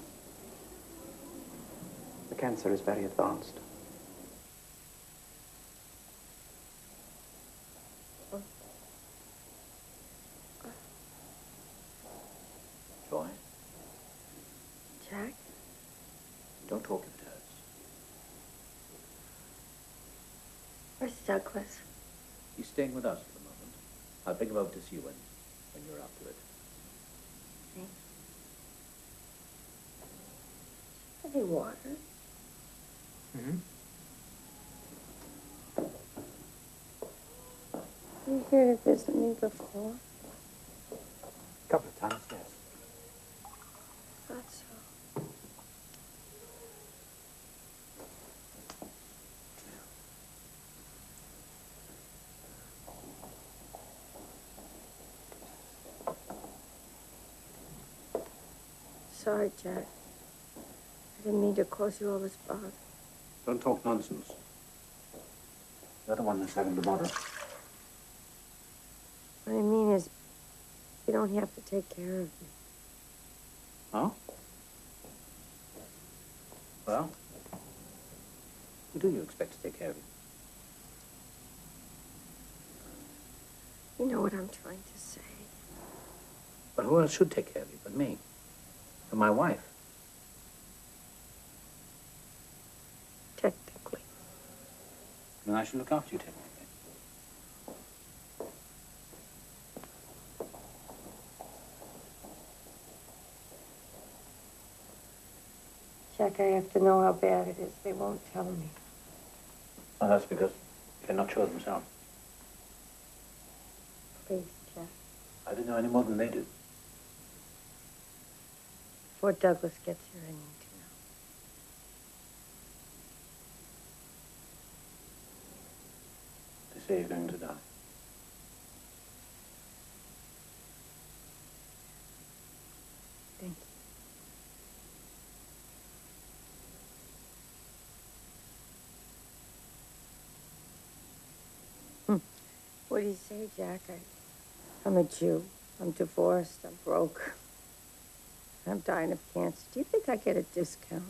The cancer is very advanced. Joy, Jack? don't talk if it hurts. Where's Douglas? He's staying with us for the moment. I'll bring him over to see you when you're up to it. Any water? Mm-hmm. You here to visit me before? A couple of times, yes. Thought so. Sorry, Jack. I didn't mean to cause you all this bother. Don't talk nonsense. You're the one that's having the bother. What I mean is, you don't have to take care of me. Huh? Well, who do you expect to take care of you? You know what I'm trying to say. But who else should take care of you but me? And my wife? Technically. Then I should look after you technically. Jack, I have to know how bad it is. They won't tell me. Well, that's because they're not sure themselves. Please, Jack. I don't know any more than they do. Before Douglas gets here, I need to know. They say you're going to die. Thank you. What do you say, Jack? I'm a Jew. I'm divorced. I'm broke. I'm dying of cancer. Do you think I get a discount?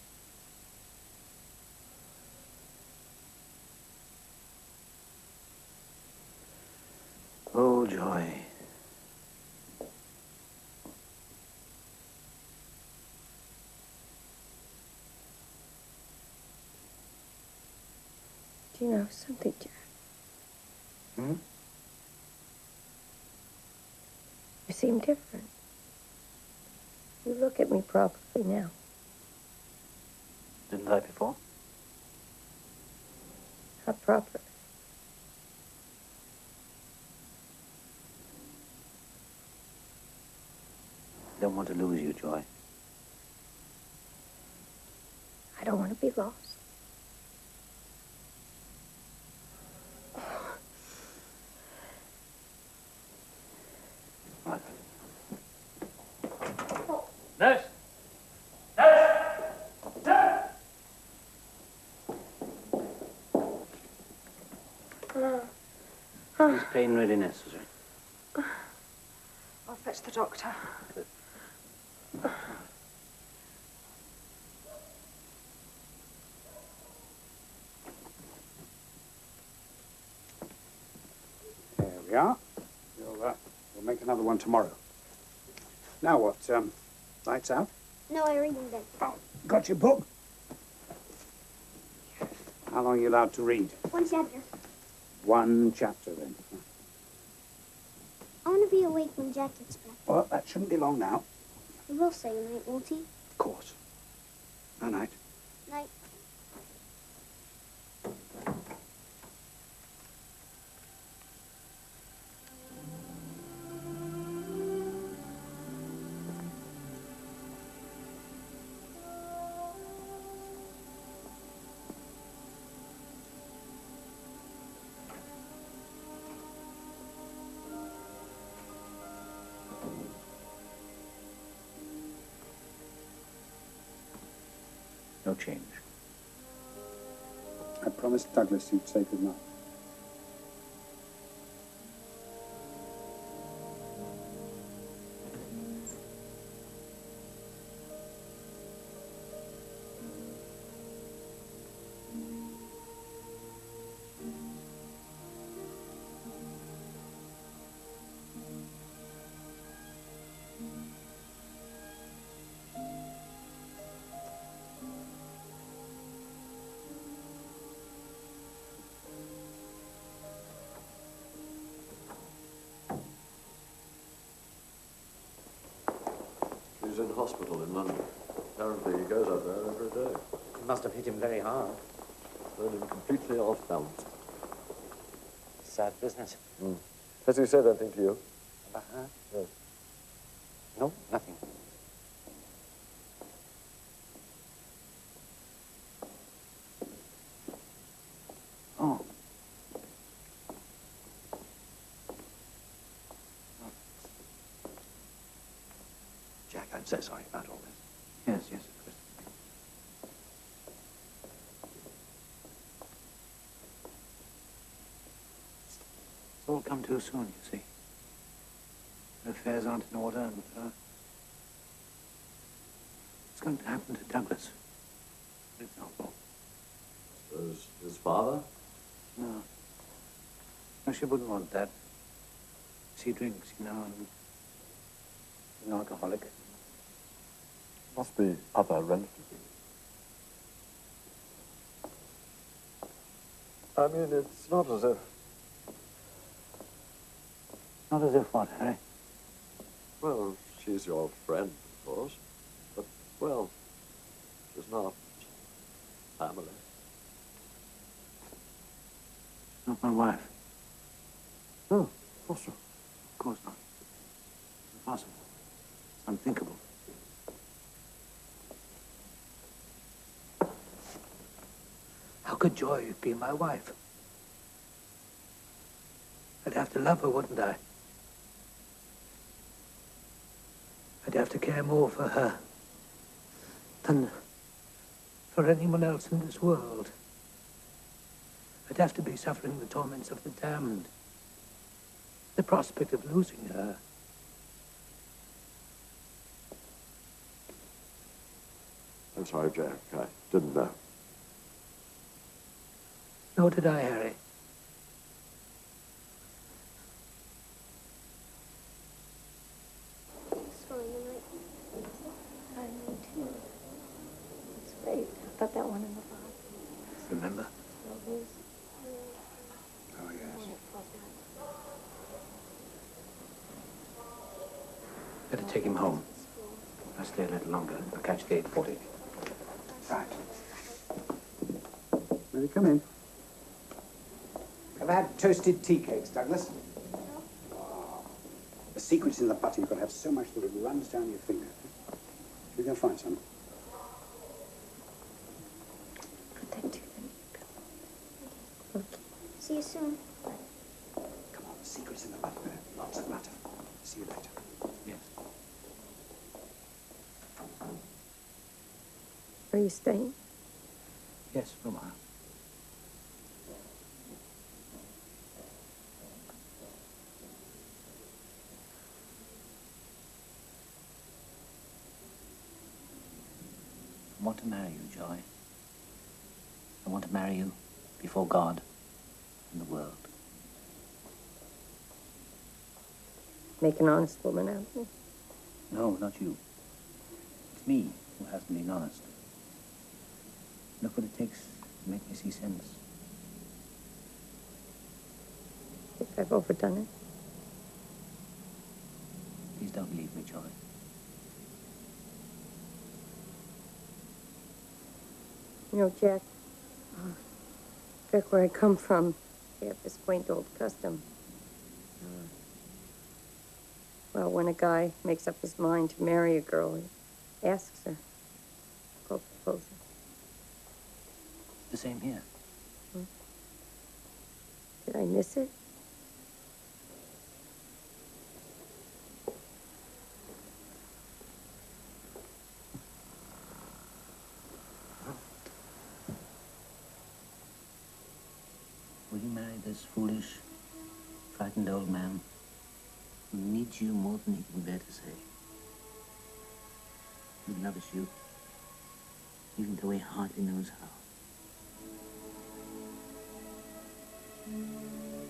Oh, Joy. Do you know something, Jack? Hmm? You seem different. You look at me properly now. Didn't I before? Not properly. I don't want to lose you, Joy. I don't want to be lost. Nurse! Nurse! Nurse! He's pain really necessary. I'll fetch the doctor. Yeah? We'll make another one tomorrow. Now what? Lights out? No, I read in bed. Oh, got your book? How long are you allowed to read? One chapter. One chapter, then. I want to be awake when Jack gets back. Well, that shouldn't be long now. He will say night, won't he? Of course. Night-night. Night. No change. I promised Douglas you'd say good night. He's in hospital in London. Apparently he goes up there every day. It must have hit him very hard. Thrown him completely off balance. Sad business. Has he said anything to you? About her? Yes. No, nothing. Oh. Jack, I'm so sorry about all this. Yes, yes, of course. It's all come too soon, you see. Her affairs aren't in order, and it's going to happen to Douglas. For example. His father? No. No, she wouldn't want that. She drinks, you know, and she's an alcoholic. Must be other relatives. I mean, it's not as if... Not as if what, Harry? Well, she's your friend, of course. But, well, she's not family. Not my wife. No, of course not. Of course not. It's impossible. It's unthinkable. How could Joy be my wife? I'd have to love her, wouldn't I? I'd have to care more for her than for anyone else in this world. I'd have to be suffering the torments of the damned. The prospect of losing her. I'm sorry, Jack. I didn't know. Nor did I, Harry. It's fine, right? I know, too. It's great. I got that one in the box. Remember? Love is. Oh, yes. Better take him home. I'll stay a little longer. I'll catch the 8:40. Right. Will you come in? Have had toasted tea cakes, Douglas? Oh, the secret's in the butter. You've got to have so much that it runs down your finger. You can find some. Put that to them. Okay. See you soon. Come on, the secret's in the butter. Lots of butter. See you later. Yes. Are you staying? Yes, for a while. I want to marry you, Joy. I want to marry you before God and the world. make an honest woman out of me. No, not you. It's me who hasn't been honest. Look what it takes to make me see sense. Think I've overdone it? Please don't leave me, Joy. You know, Jack, back where I come from, they have this quaint old custom. Well, when a guy makes up his mind to marry a girl, he asks her. Called proposal. The same here. Did I miss it? Will you marry this foolish, frightened old man who needs you more than he can bear to say? Who loves you, even though he hardly knows how?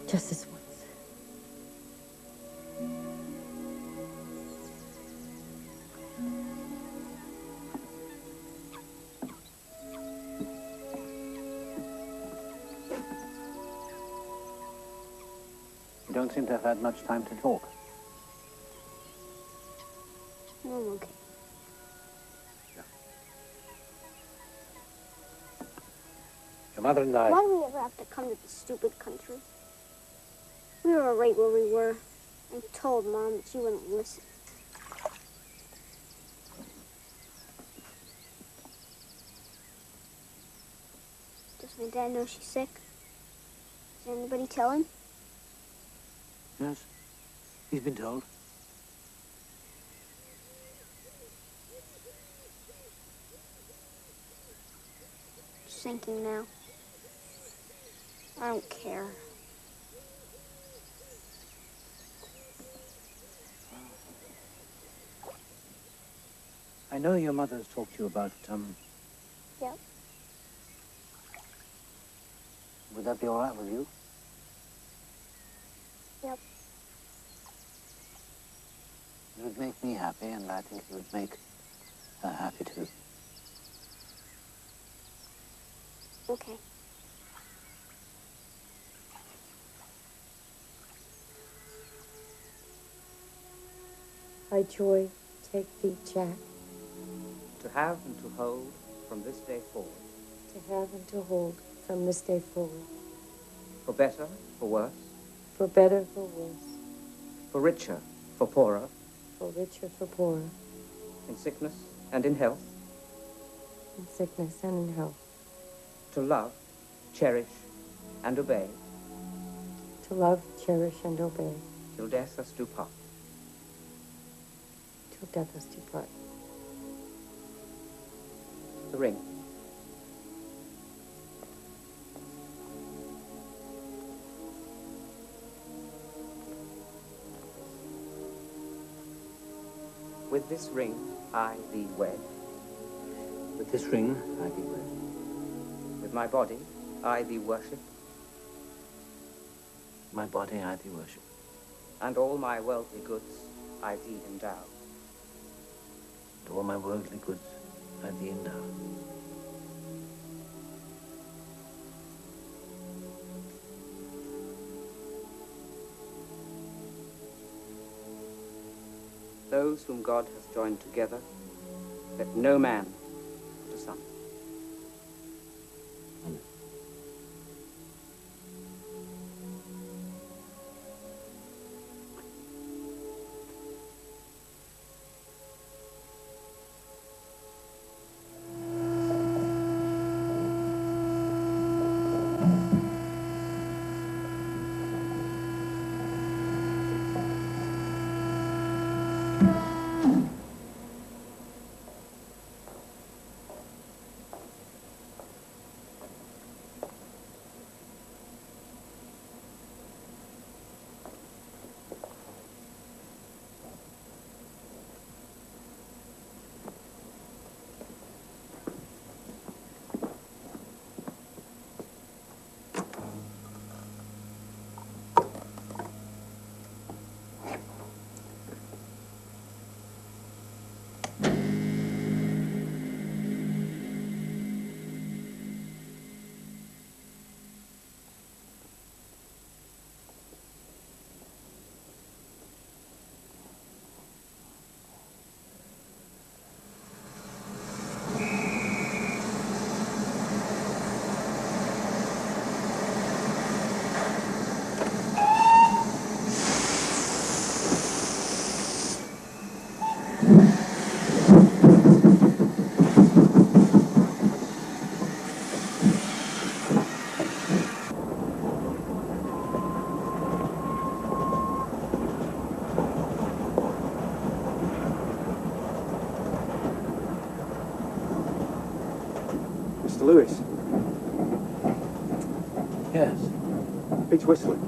Just this once. You don't seem to have had much time to talk. No, I'm okay. Your mother and I... Why do we ever have to come to this stupid country? We were all right where we were. I told Mom, but she wouldn't listen. Does my dad know she's sick? Does anybody tell him? Yes, he's been told. Just thinking now. I don't care. I know your mother's talked to you about, Yep. Would that be all right with you? Yep. It would make me happy, and I think it would make her happy too. Okay. I joy, take thee, Jack. To have and to hold from this day forward. To have and to hold from this day forward. For better, for worse. For better, for worse. For richer, for poorer. For richer, for poorer. In sickness and in health. In sickness and in health. To love, cherish, and obey. To love, cherish, and obey. Till death us do part. Till death us do part. The ring. With this ring, I thee wed. With this ring, I thee wed. With my body, I thee worship. My body, I thee worship. And all my worldly goods, I thee endow. And all my worldly goods, I thee endow. Those whom God hath joined together, let no man put asunder. Mr. Lewis. Yes. It's whistling.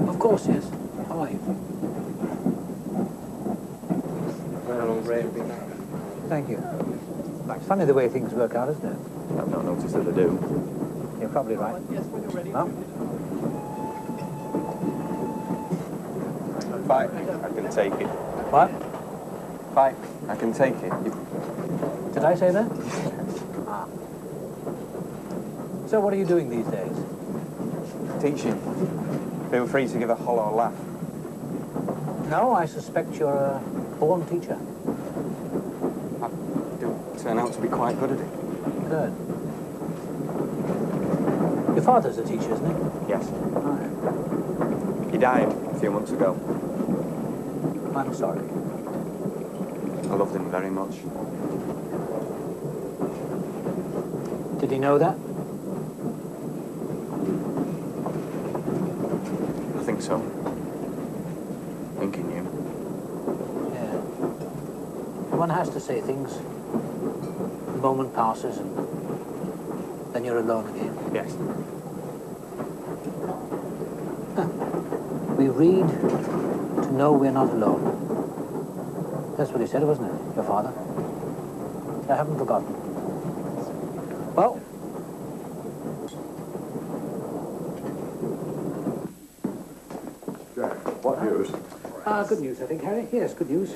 Of course, yes. How are you? Well, Ray, Thank you. It's funny the way things work out, isn't it? I've not noticed that they do. You're probably right. Yes, when you're ready. Well, Fine, I can take it. what? Fine, I can take it. Did I say that? Ah. So what are you doing these days? Teaching. Feel free to give a hollow laugh. No, I suspect you're a born teacher. I do turn out to be quite good at it. Good. Your father's a teacher, isn't he? Yes. Right. He died a few months ago. I'm sorry. I loved him very much. Did he know that? I think so. I think he knew. Yeah. One has to say things. The moment passes and then you're alone again. Yes. We read to know we're not alone. That's what he said, wasn't it, your father? I haven't forgotten. Well, Jack, what news? good news, I think, Harry. Yes, good news.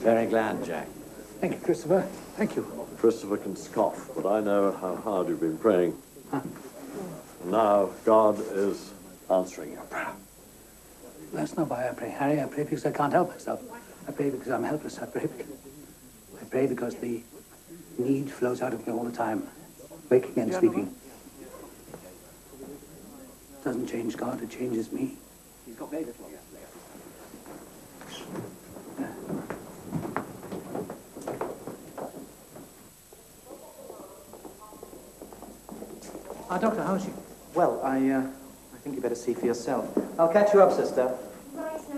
Very glad, Jack. Thank you, Christopher. Thank you. Christopher can scoff, but I know how hard you've been praying. Now God is answering your prayer. That's not why I pray, Harry. I pray because I can't help myself. I pray because I'm helpless. I pray because the need flows out of me all the time, waking and sleeping. It doesn't change God, it changes me. He's got very little yesterday. Doctor, how's she? Well, I think you better see for yourself. I'll catch you up, sister. Right, sir.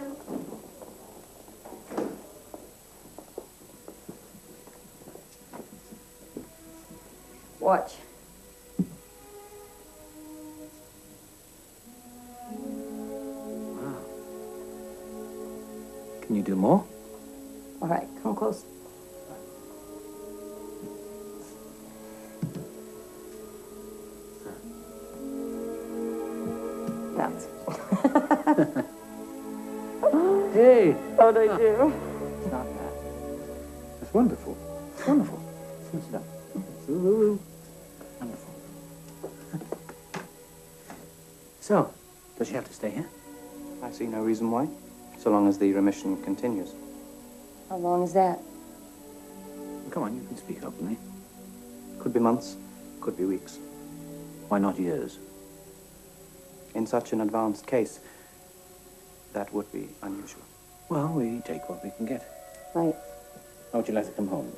Watch. Wow. Can you do more? All right, come close. That's. Hey! How'd I do? It's not bad. That's wonderful. Wonderful. Sit down. Ooh. Wonderful. So, does she have to stay here? I see no reason why, so long as the remission continues. How long is that? Come on, you can speak openly. Could be months, could be weeks. Why not years? In such an advanced case, that would be unusual. Well, we take what we can get. Right. How would you like to come home?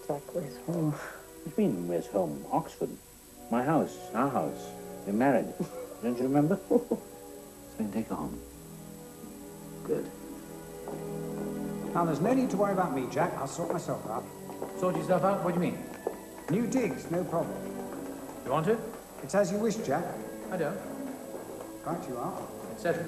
Jack, where's home? What do you mean, where's home? Oxford. My house, our house. We're married. Don't you remember? So we can take her home. Good. Now, there's no need to worry about me, Jack. I'll sort myself out. Sort yourself out? What do you mean? New digs, no problem. You want to? It's as you wish, Jack. I don't. Right you are. It's settled.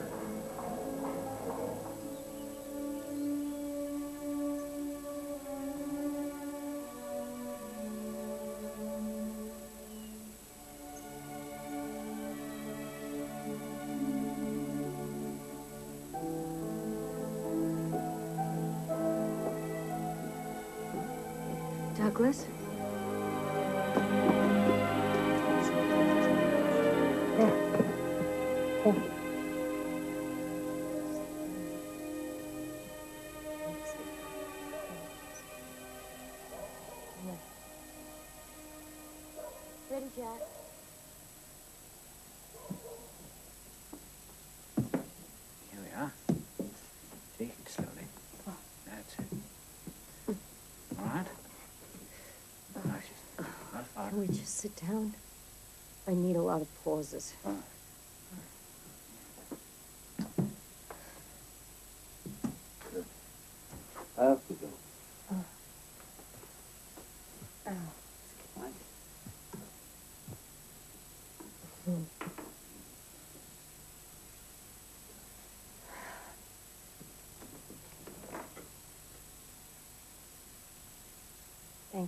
Douglas? Ready, Jack? Here we are. Take it slowly. That's it. All right? Can we just sit down? I need a lot of pauses. Up we go.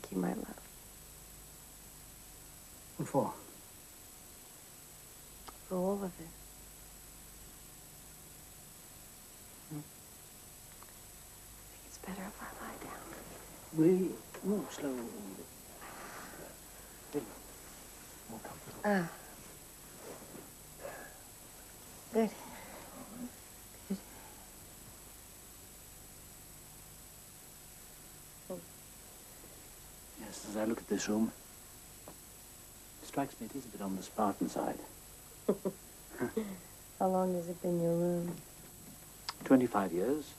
Thank you, my love. What for? For all of it. I think it's better if I lie down. Really? No, slow. More comfortable. Ah. Good. Good. Yes, as I look at this room, it strikes me it is a bit on the Spartan side. How long has it been your room? 25 years.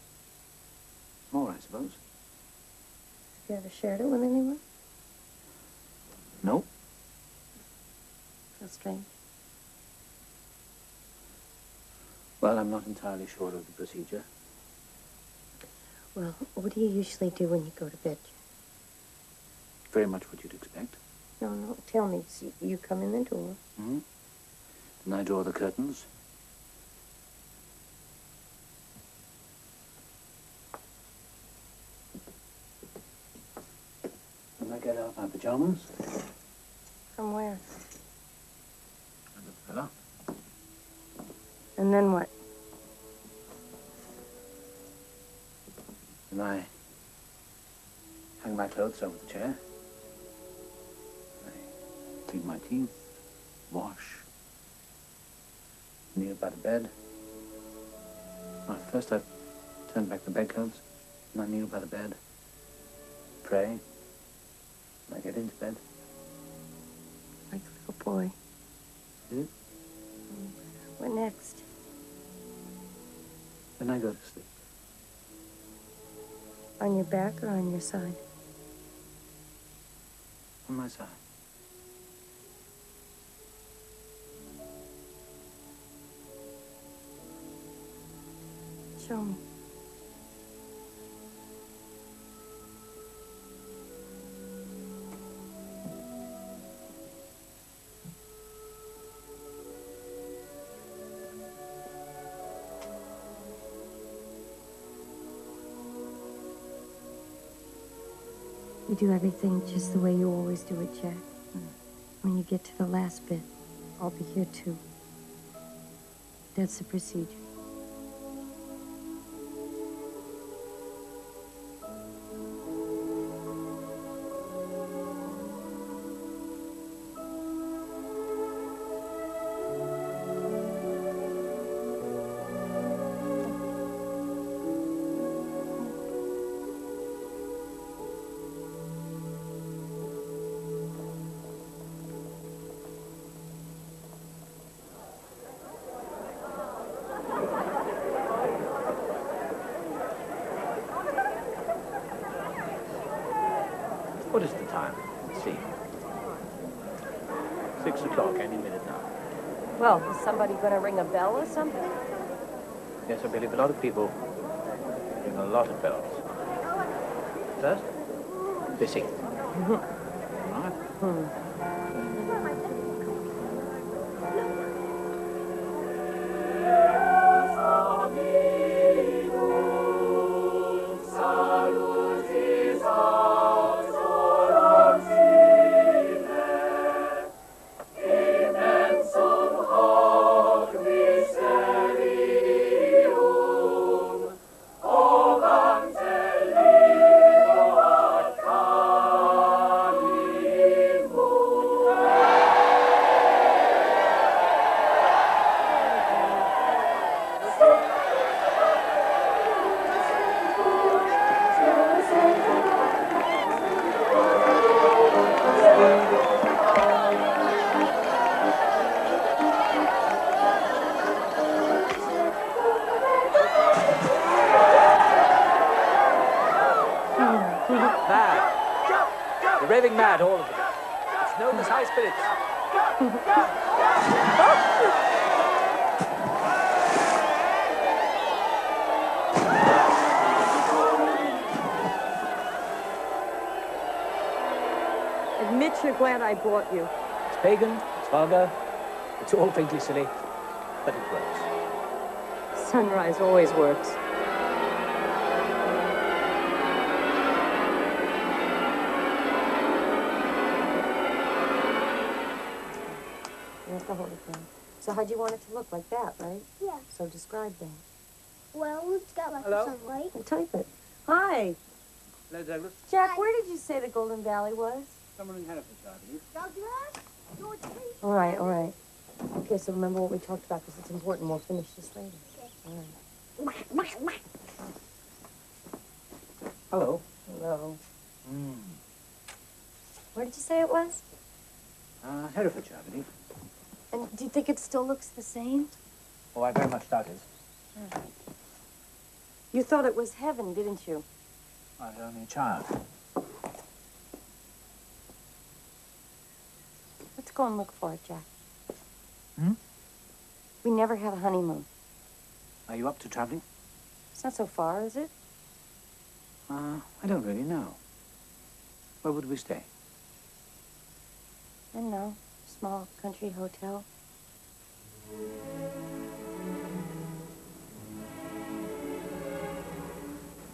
More, I suppose. Have you ever shared it with anyone? No. How strange. Well, I'm not entirely sure of the procedure. Well, what do you usually do when you go to bed? Very much what you'd expect. No, tell me. See, you come in the door. Mm-hmm. Then I draw the curtains. And I get out my pajamas. From where? And the pillow. And then what? And I hang my clothes over the chair. I clean my teeth, wash, kneel by the bed. Well, first I turn back the bedclothes, and I kneel by the bed, pray, and I get into bed. Like a little boy. Is it? What next? Then I go to sleep. On your back or on your side? On my side. Show me. You do everything just the way you always do it, Jack. When you get to the last bit, I'll be here too. That's the procedure. What is the time? Let's see. 6 o'clock, any minute now. Well, is somebody going to ring a bell or something? Yes, I believe a lot of people ring a lot of bells. First, they sing. Right? Mad. They're raving mad, all of them. It's known as high spirits. Admit you're glad I brought you. It's pagan, it's vulgar, it's all faintly silly, but it works. Sunrise always works. the whole thing. So how do you want it to look? Like that, right? Yeah. So describe that. Well, it's got like Hello? sunlight. And type it. Hi. Hello, Douglas. Jack, where did you say the Golden Valley was? Someone in Herefordshire, I believe. Douglas? Your tea? All right, all right. Okay, so remember what we talked about because it's important. We'll finish this later. All right. Hello. Hello. Where did you say it was? Herefordshire, I believe. And do you think it still looks the same? Oh, I very much doubt it. You thought it was heaven, didn't you? I was only a child. Let's go and look for it, Jack. Hmm? We never have a honeymoon. Are you up to traveling? It's not so far, is it? I don't really know. Where would we stay? I don't know. Small country hotel.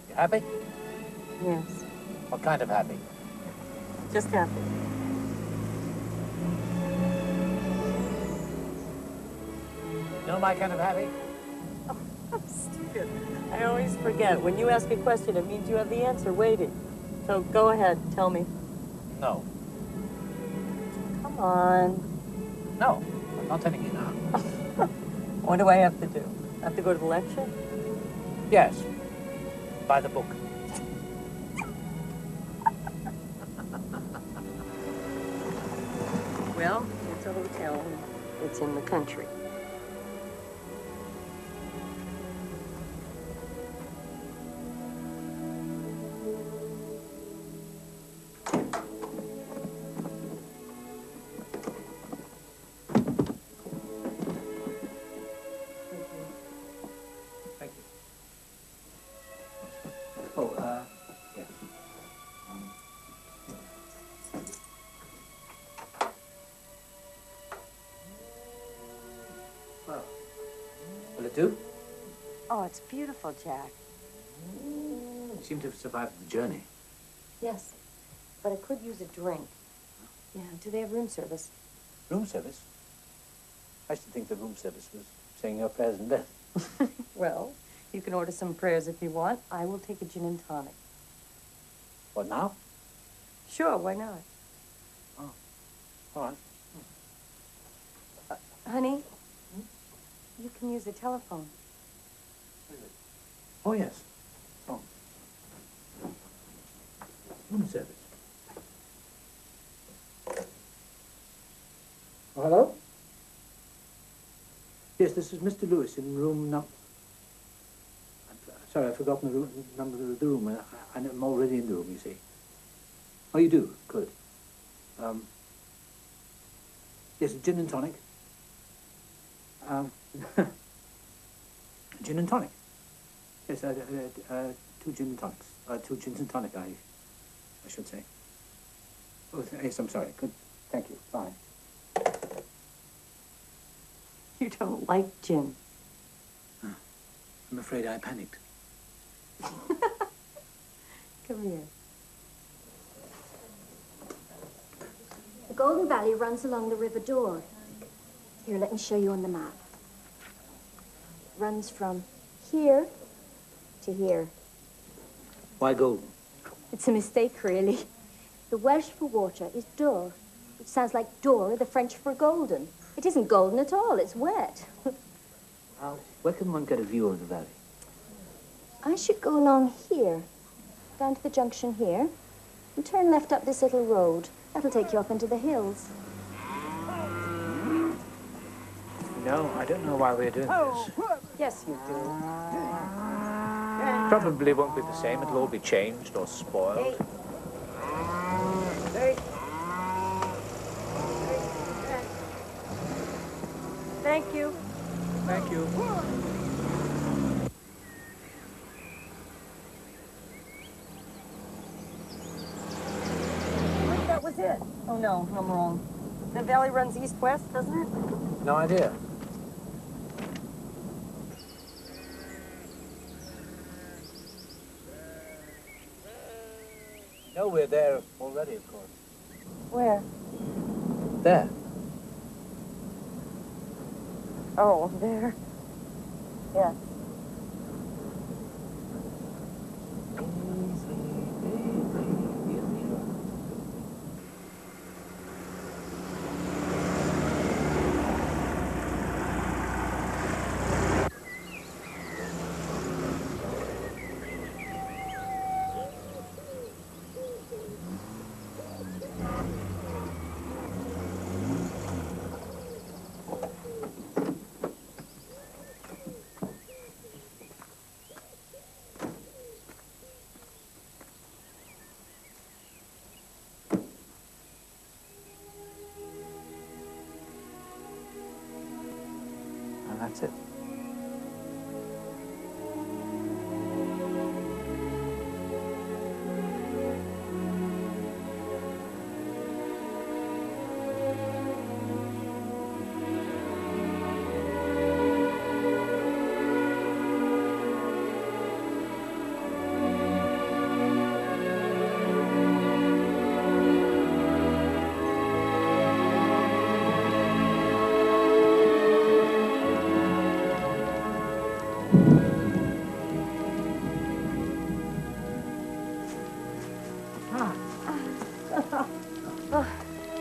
You happy? Yes. What kind of happy? Just happy. You know my kind of happy? I'm stupid. I always forget. When you ask a question, it means you have the answer waiting. So go ahead, tell me. No. Come on. No. I'm not telling you now. What do I have to do? I have to go to the lecture? Yes. Buy the book. Well, it's a hotel. It's in the country. Yes. Well, will it do? Oh, it's beautiful, Jack. You seem to have survived the journey. Yes, but I could use a drink. Yeah, do they have room service? Room service? I used to think the room service was saying your prayers in bed. Well, you can order some prayers if you want. I will take a gin and tonic. What, now? Sure, why not? Oh, all right. Honey, you can use the telephone. Oh, yes. Oh. Room service. Oh, hello? Yes, this is Mr. Lewis in room no... Sorry, I've forgotten the number of the room. I'm already in the room, you see. Oh, you do? Good. Yes, gin and tonic. Gin and tonic. Yes, 2 gin and tonics. 2 gins and tonic, I should say. Oh, yes, I'm sorry. Good. Thank you. Bye. You don't like gin. I'm afraid I panicked. Come here. The Golden Valley runs along the River Dore. Here, let me show you on the map. It runs from here to here. Why golden? It's a mistake, really. The Welsh for water is Dore, which sounds like door, the French for golden. It isn't golden at all, it's wet. Where can one get a view of the valley? I should go along here, down to the junction here, and turn left up this little road. That'll take you up into the hills. No, I don't know why we're doing this. Yes, you do. Probably won't be the same. It'll all be changed or spoiled. Hey. Thank you. Thank you. Wait, that was it. Oh, no, I'm wrong. The valley runs east-west, doesn't it? No idea. No, we're there already, of course. Where? There. Oh, there. Yes. And that's it.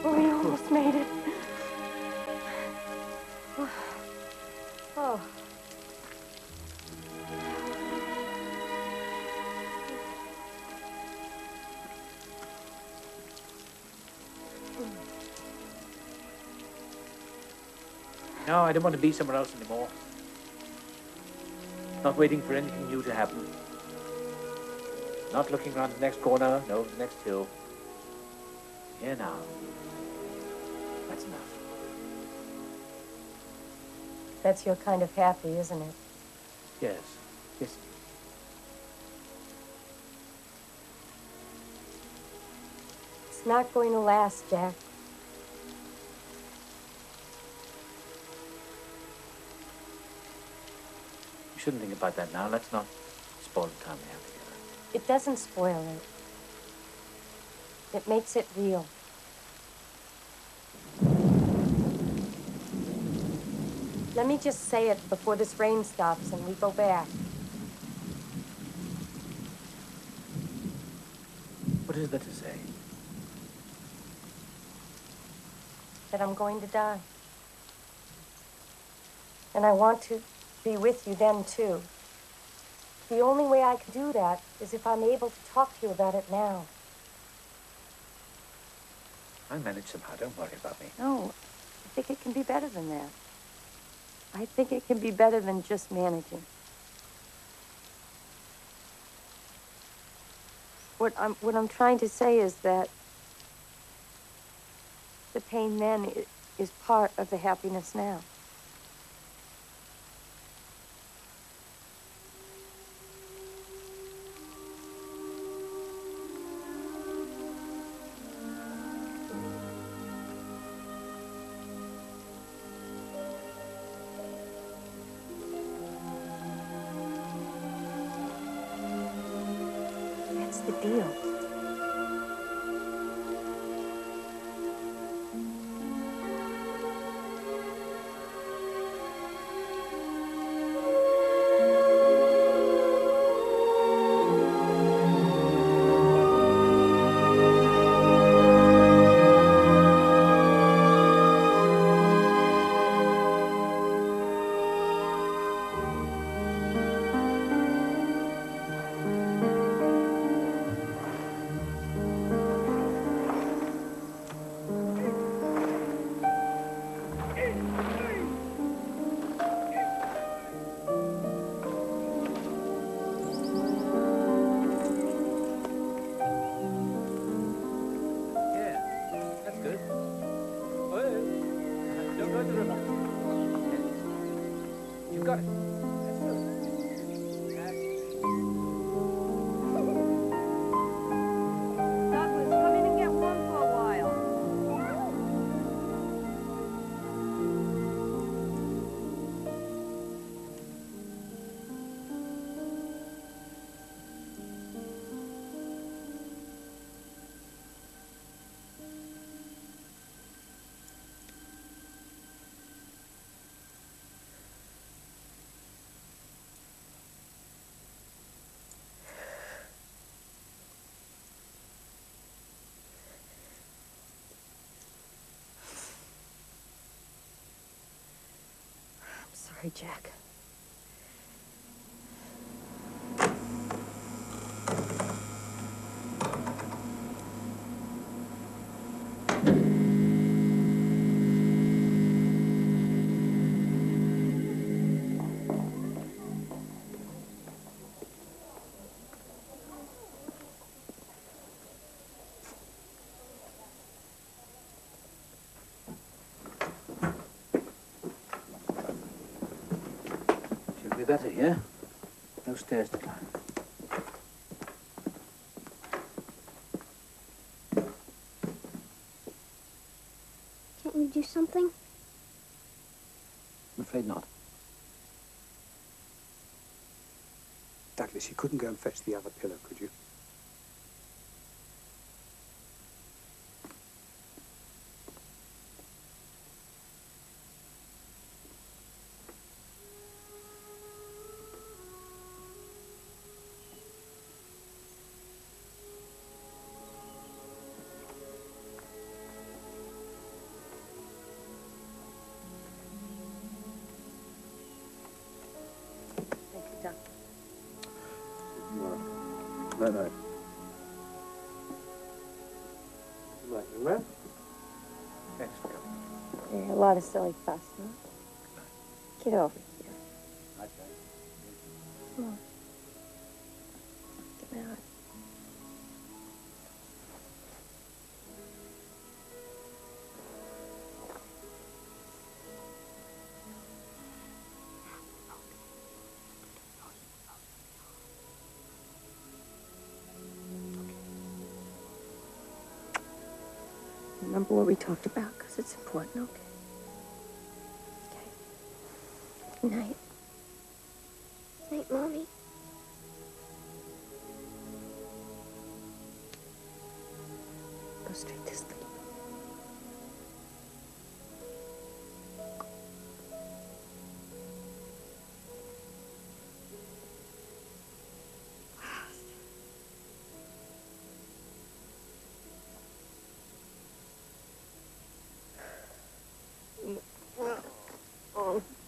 Oh, we almost made it. Oh. No, I don't want to be somewhere else anymore. Not waiting for anything new to happen. Not looking around the next corner, no, the next hill. Here now. That's enough. That's your kind of happy, isn't it? Yes. Yes. It's not going to last, Jack. You shouldn't think about that now. Let's not spoil the time we have together. It doesn't spoil it. It makes it real. Let me just say it before this rain stops and we go back. What is there to say? That I'm going to die. And I want to be with you then, too. The only way I can do that is if I'm able to talk to you about it now. I manage somehow. Don't worry about me. No, I think it can be better than that. I think it can be better than just managing. What I'm trying to say is that the pain then is part of the happiness now. That's the deal. sorry, Jack. Should be better here. No stairs to climb. Can't we do something? I'm afraid not. Douglas, you couldn't go and fetch the other pillow, could you? Thank you, Doc. No, no. Right, you ready? Thanks for coming. Yeah, a lot of silly fuss, huh? Get over here. Come on. Get out. Remember what we talked about, because it's important, okay? Okay. Night. Night, Mommy. Go straight to sleep.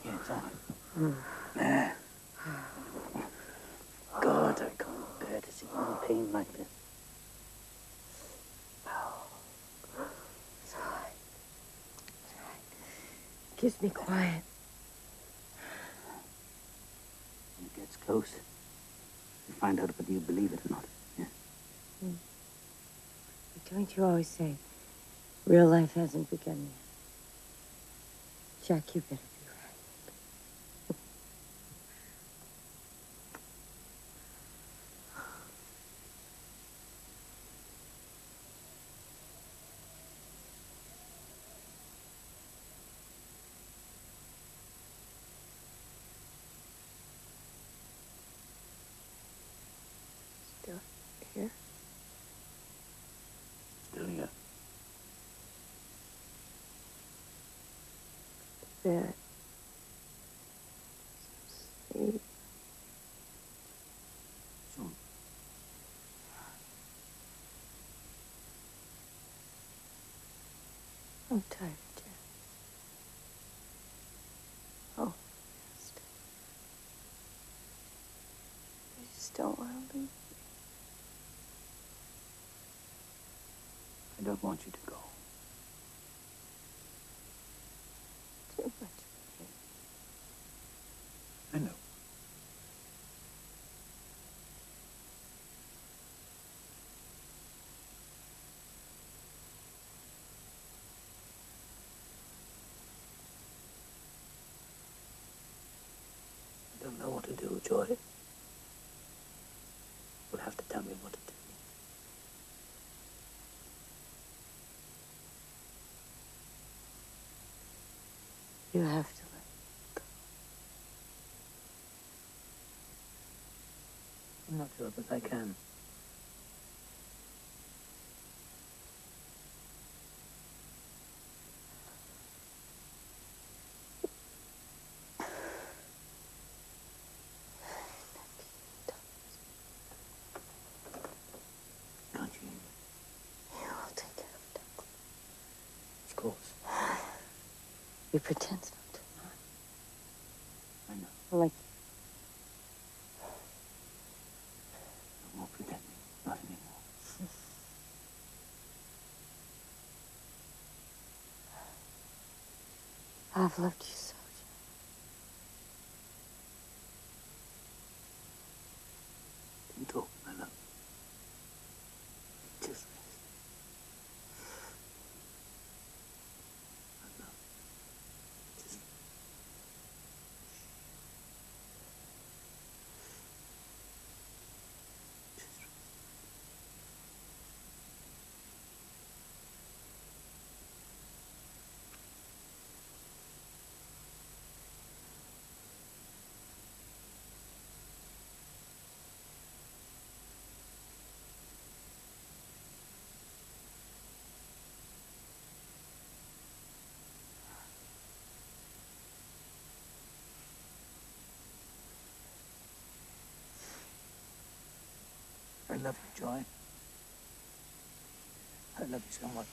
Yeah, it's all right. God, I can't bear to see you in pain like this. It's all right. It's all right. Keeps me quiet. When it gets close, you find out whether you believe it or not. Yeah. But don't you always say, real life hasn't begun yet? Jack, you better be right. Still here? Still here. Bed. Sleep. Soon. I'm tired, Jack. Oh, yes. I just don't want to leave. I don't want you to go. Too much. I know. I don't know what to do, Joy. You'll have to tell me what to do. You have to let go. I'm not sure, but I can. Can't you? You will take care of Douglas. Of course. You pretend not to. Like, No more pretending. Not anymore. I've loved you so. Don't talk, my love. Just rest. My love. Just I love you, Joy. I love you so much.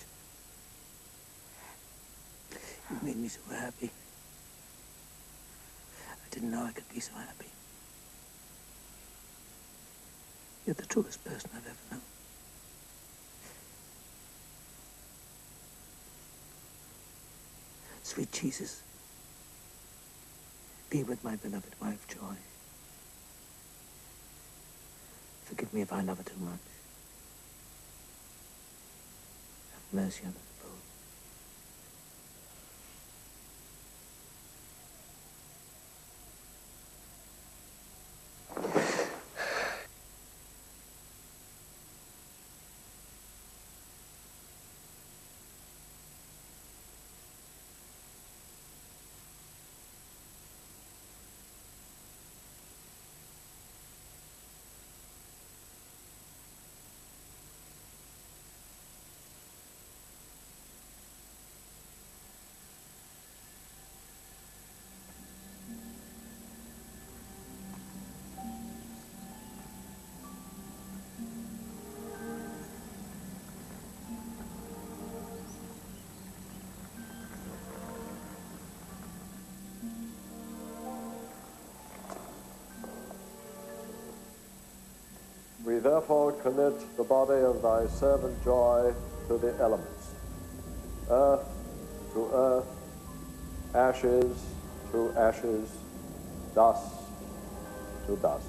You made me so happy. I didn't know I could be so happy. You're the truest person I've ever known. Sweet Jesus, be with my beloved wife, Joy. Forgive me if I love her too much. Have mercy on us both. We therefore commit the body of thy servant Joy to the elements. Earth to earth, ashes to ashes, dust to dust.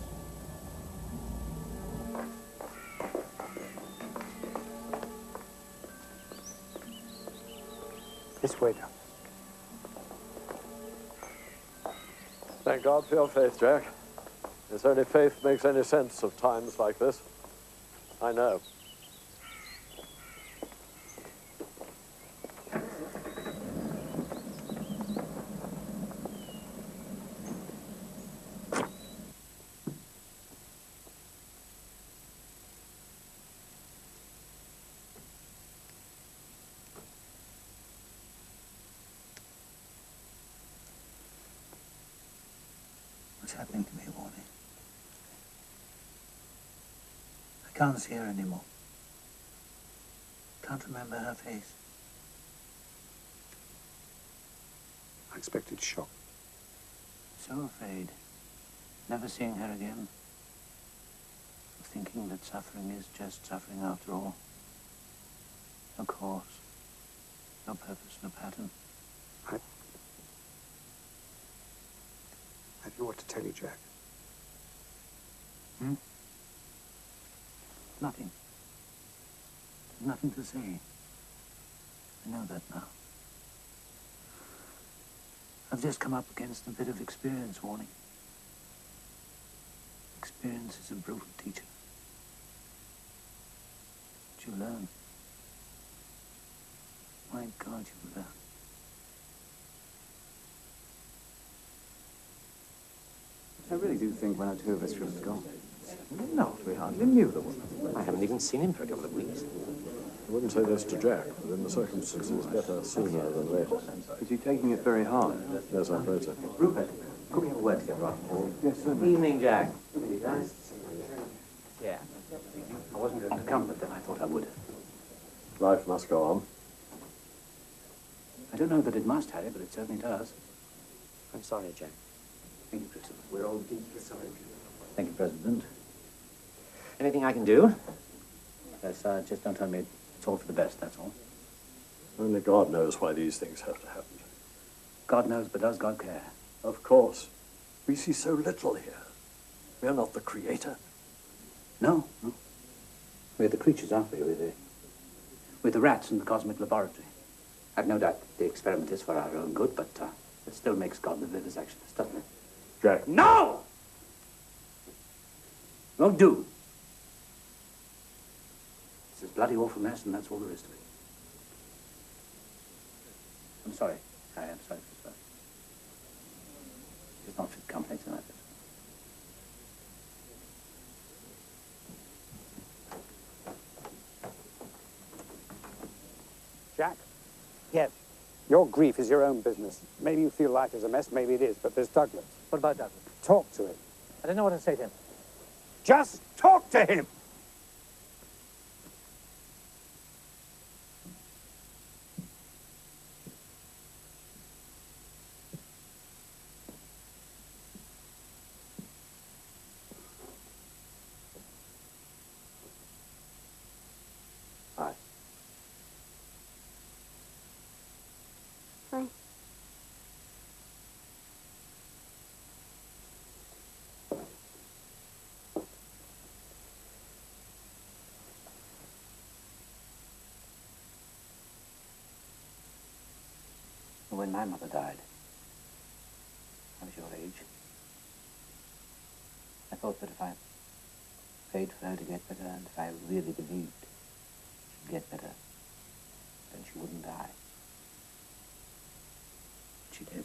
This way, Doc. Thank God for your faith, Jack. It's only faith makes any sense of times like this. I know. What's happening to me, Warnie? I can't see her anymore. Can't remember her face. I expected shock. So afraid. Never seeing her again. Thinking that suffering is just suffering after all. No cause. No purpose, no pattern. I don't know what to tell you, Jack. Hmm? Nothing. Nothing to say. I know that now. I've just come up against a bit of experience, Warning. Experience is a brutal teacher. But you learn. My God, you learn. I really do think one or two of us should have gone. No, we hardly knew the woman. I haven't even seen him for a couple of weeks. I wouldn't say this to Jack, but in the circumstances, better sooner than later. Is he taking it very hard? Yes, I'm afraid so. Rupert, could we have a word together after all? Yes, certainly. Evening, Jack. Yeah. I wasn't going to come, but then I thought I would. Life must go on. I don't know that it must, Harry, but it certainly does. I'm sorry, Jack. Thank you, Christopher. We're all deeply sorry. Thank you, President. Anything I can do? Yes, just don't tell me it's all for the best, that's all. Only God knows why these things have to happen. God knows, but does God care? Of course. We see so little here. We are not the creator. No, no. We're the creatures, aren't we? We're the rats in the cosmic laboratory. I've no doubt the experiment is for our own good, but it still makes God the vivisectionist, doesn't it? Jack. No! Won't do. It's a bloody awful mess, and that's all there is to it. I'm sorry. I am sorry, Christopher. It's not fit company tonight. Jack? Yes. Your grief is your own business. Maybe you feel life is a mess, maybe it is, but there's Douglas. What about Douglas? Talk to him. I don't know what to say to him. Just talk to him! Hi. Hi. When my mother died, I was your age. I thought that if I prayed for her to get better, and if I really believed she'd get better, then she wouldn't die. She did.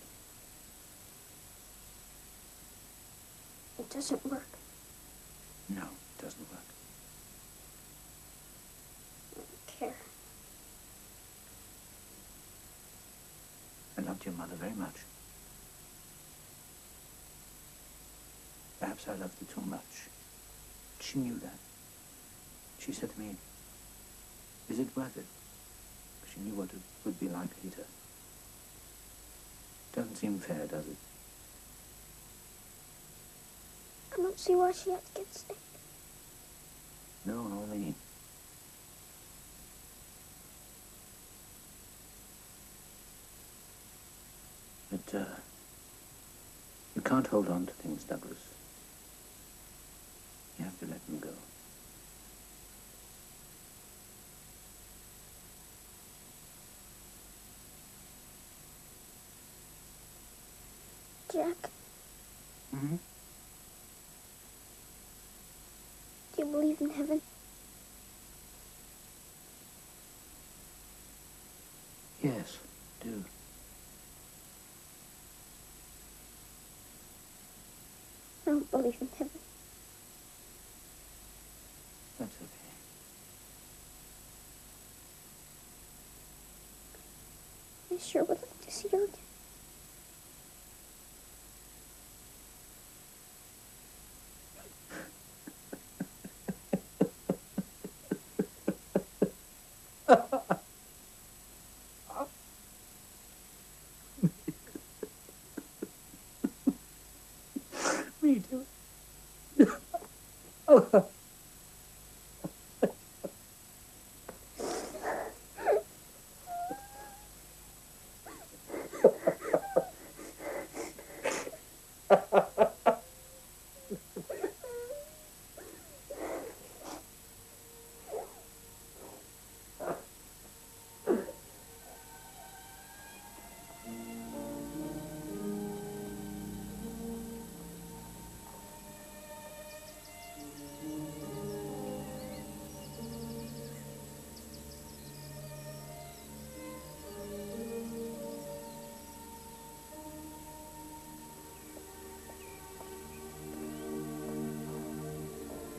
It doesn't work. No, it doesn't work. I don't care. I loved your mother very much. Perhaps I loved her too much. She knew that. She said to me, "Is it worth it?" She knew what it would be like later. Doesn't seem fair, does it? I don't see why she had to get sick. No, nor me. But, you can't hold on to things, Douglas. You have to let them go. Jack, Mm-hmm. do you believe in heaven? Yes, do. I don't believe in heaven. That's okay. I sure would like to see her again. Me too. Oh.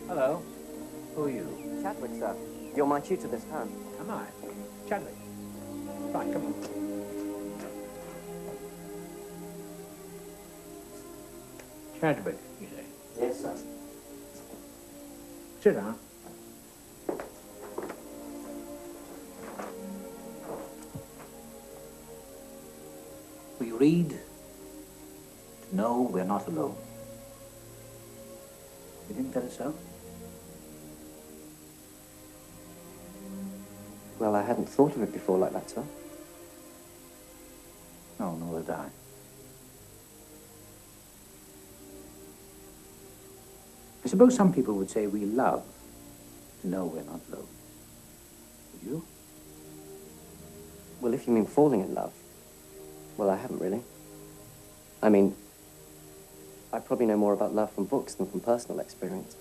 Hello. Who are you? Chadwick, sir. You're my tutor this term. Am I? Chadwick. Right, come on. Chadwick, you say? Yes, sir. Sit down. Will you read to No, we're not alone. You think that is so? Well, I hadn't thought of it before like that, sir. No, nor did I. I suppose some people would say we love to know we're not alone. Would you? Well, if you mean falling in love, well, I haven't really. I mean, I probably know more about love from books than from personal experience.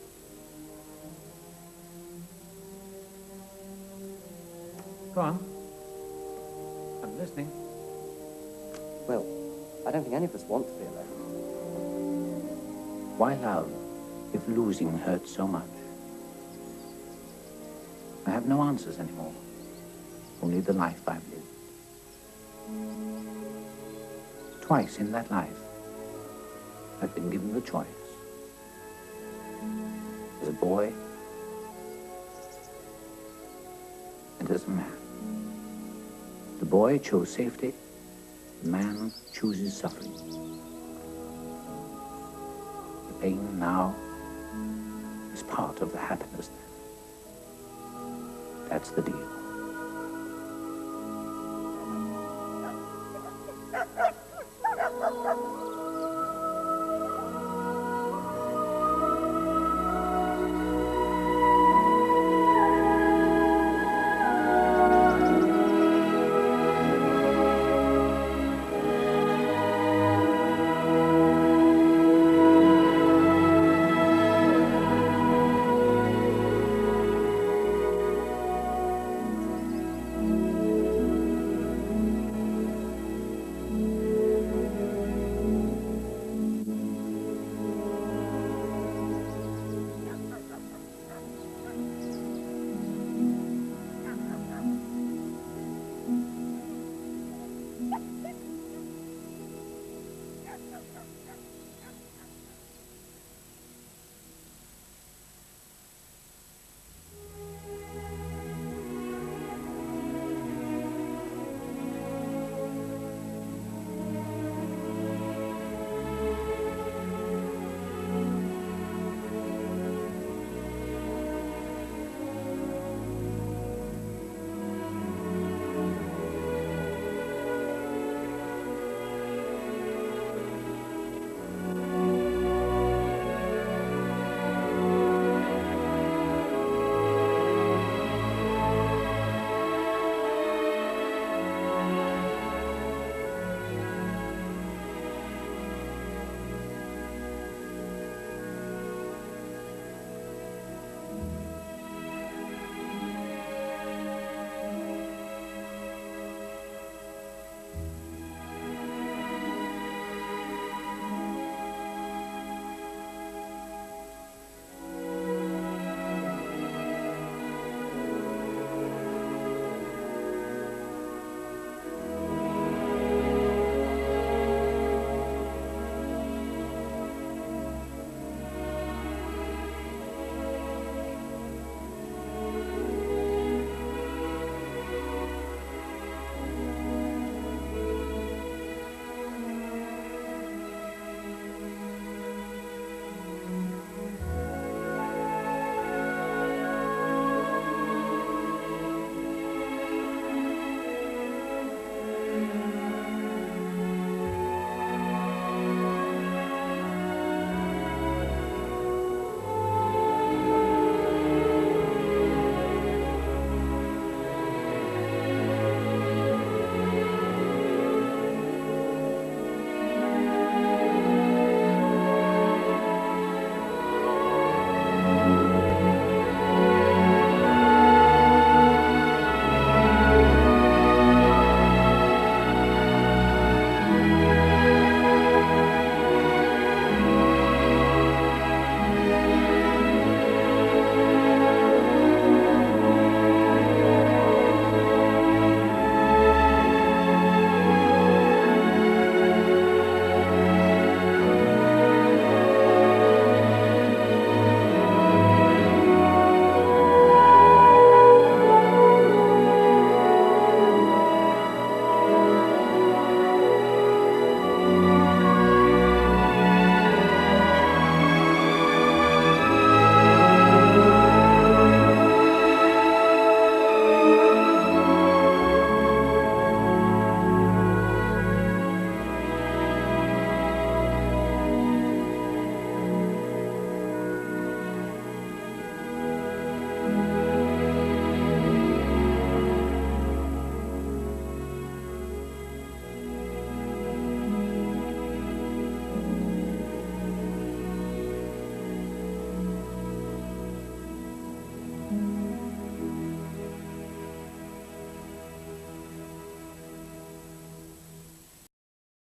Go on. I'm listening. Well, I don't think any of us want to be alone. Why love if losing hurts so much? I have no answers anymore. Only the life I've lived. Twice in that life, I've been given the choice. As a boy and as a man. The boy chose safety, the man chooses suffering. The pain now is part of the happiness. That's the deal.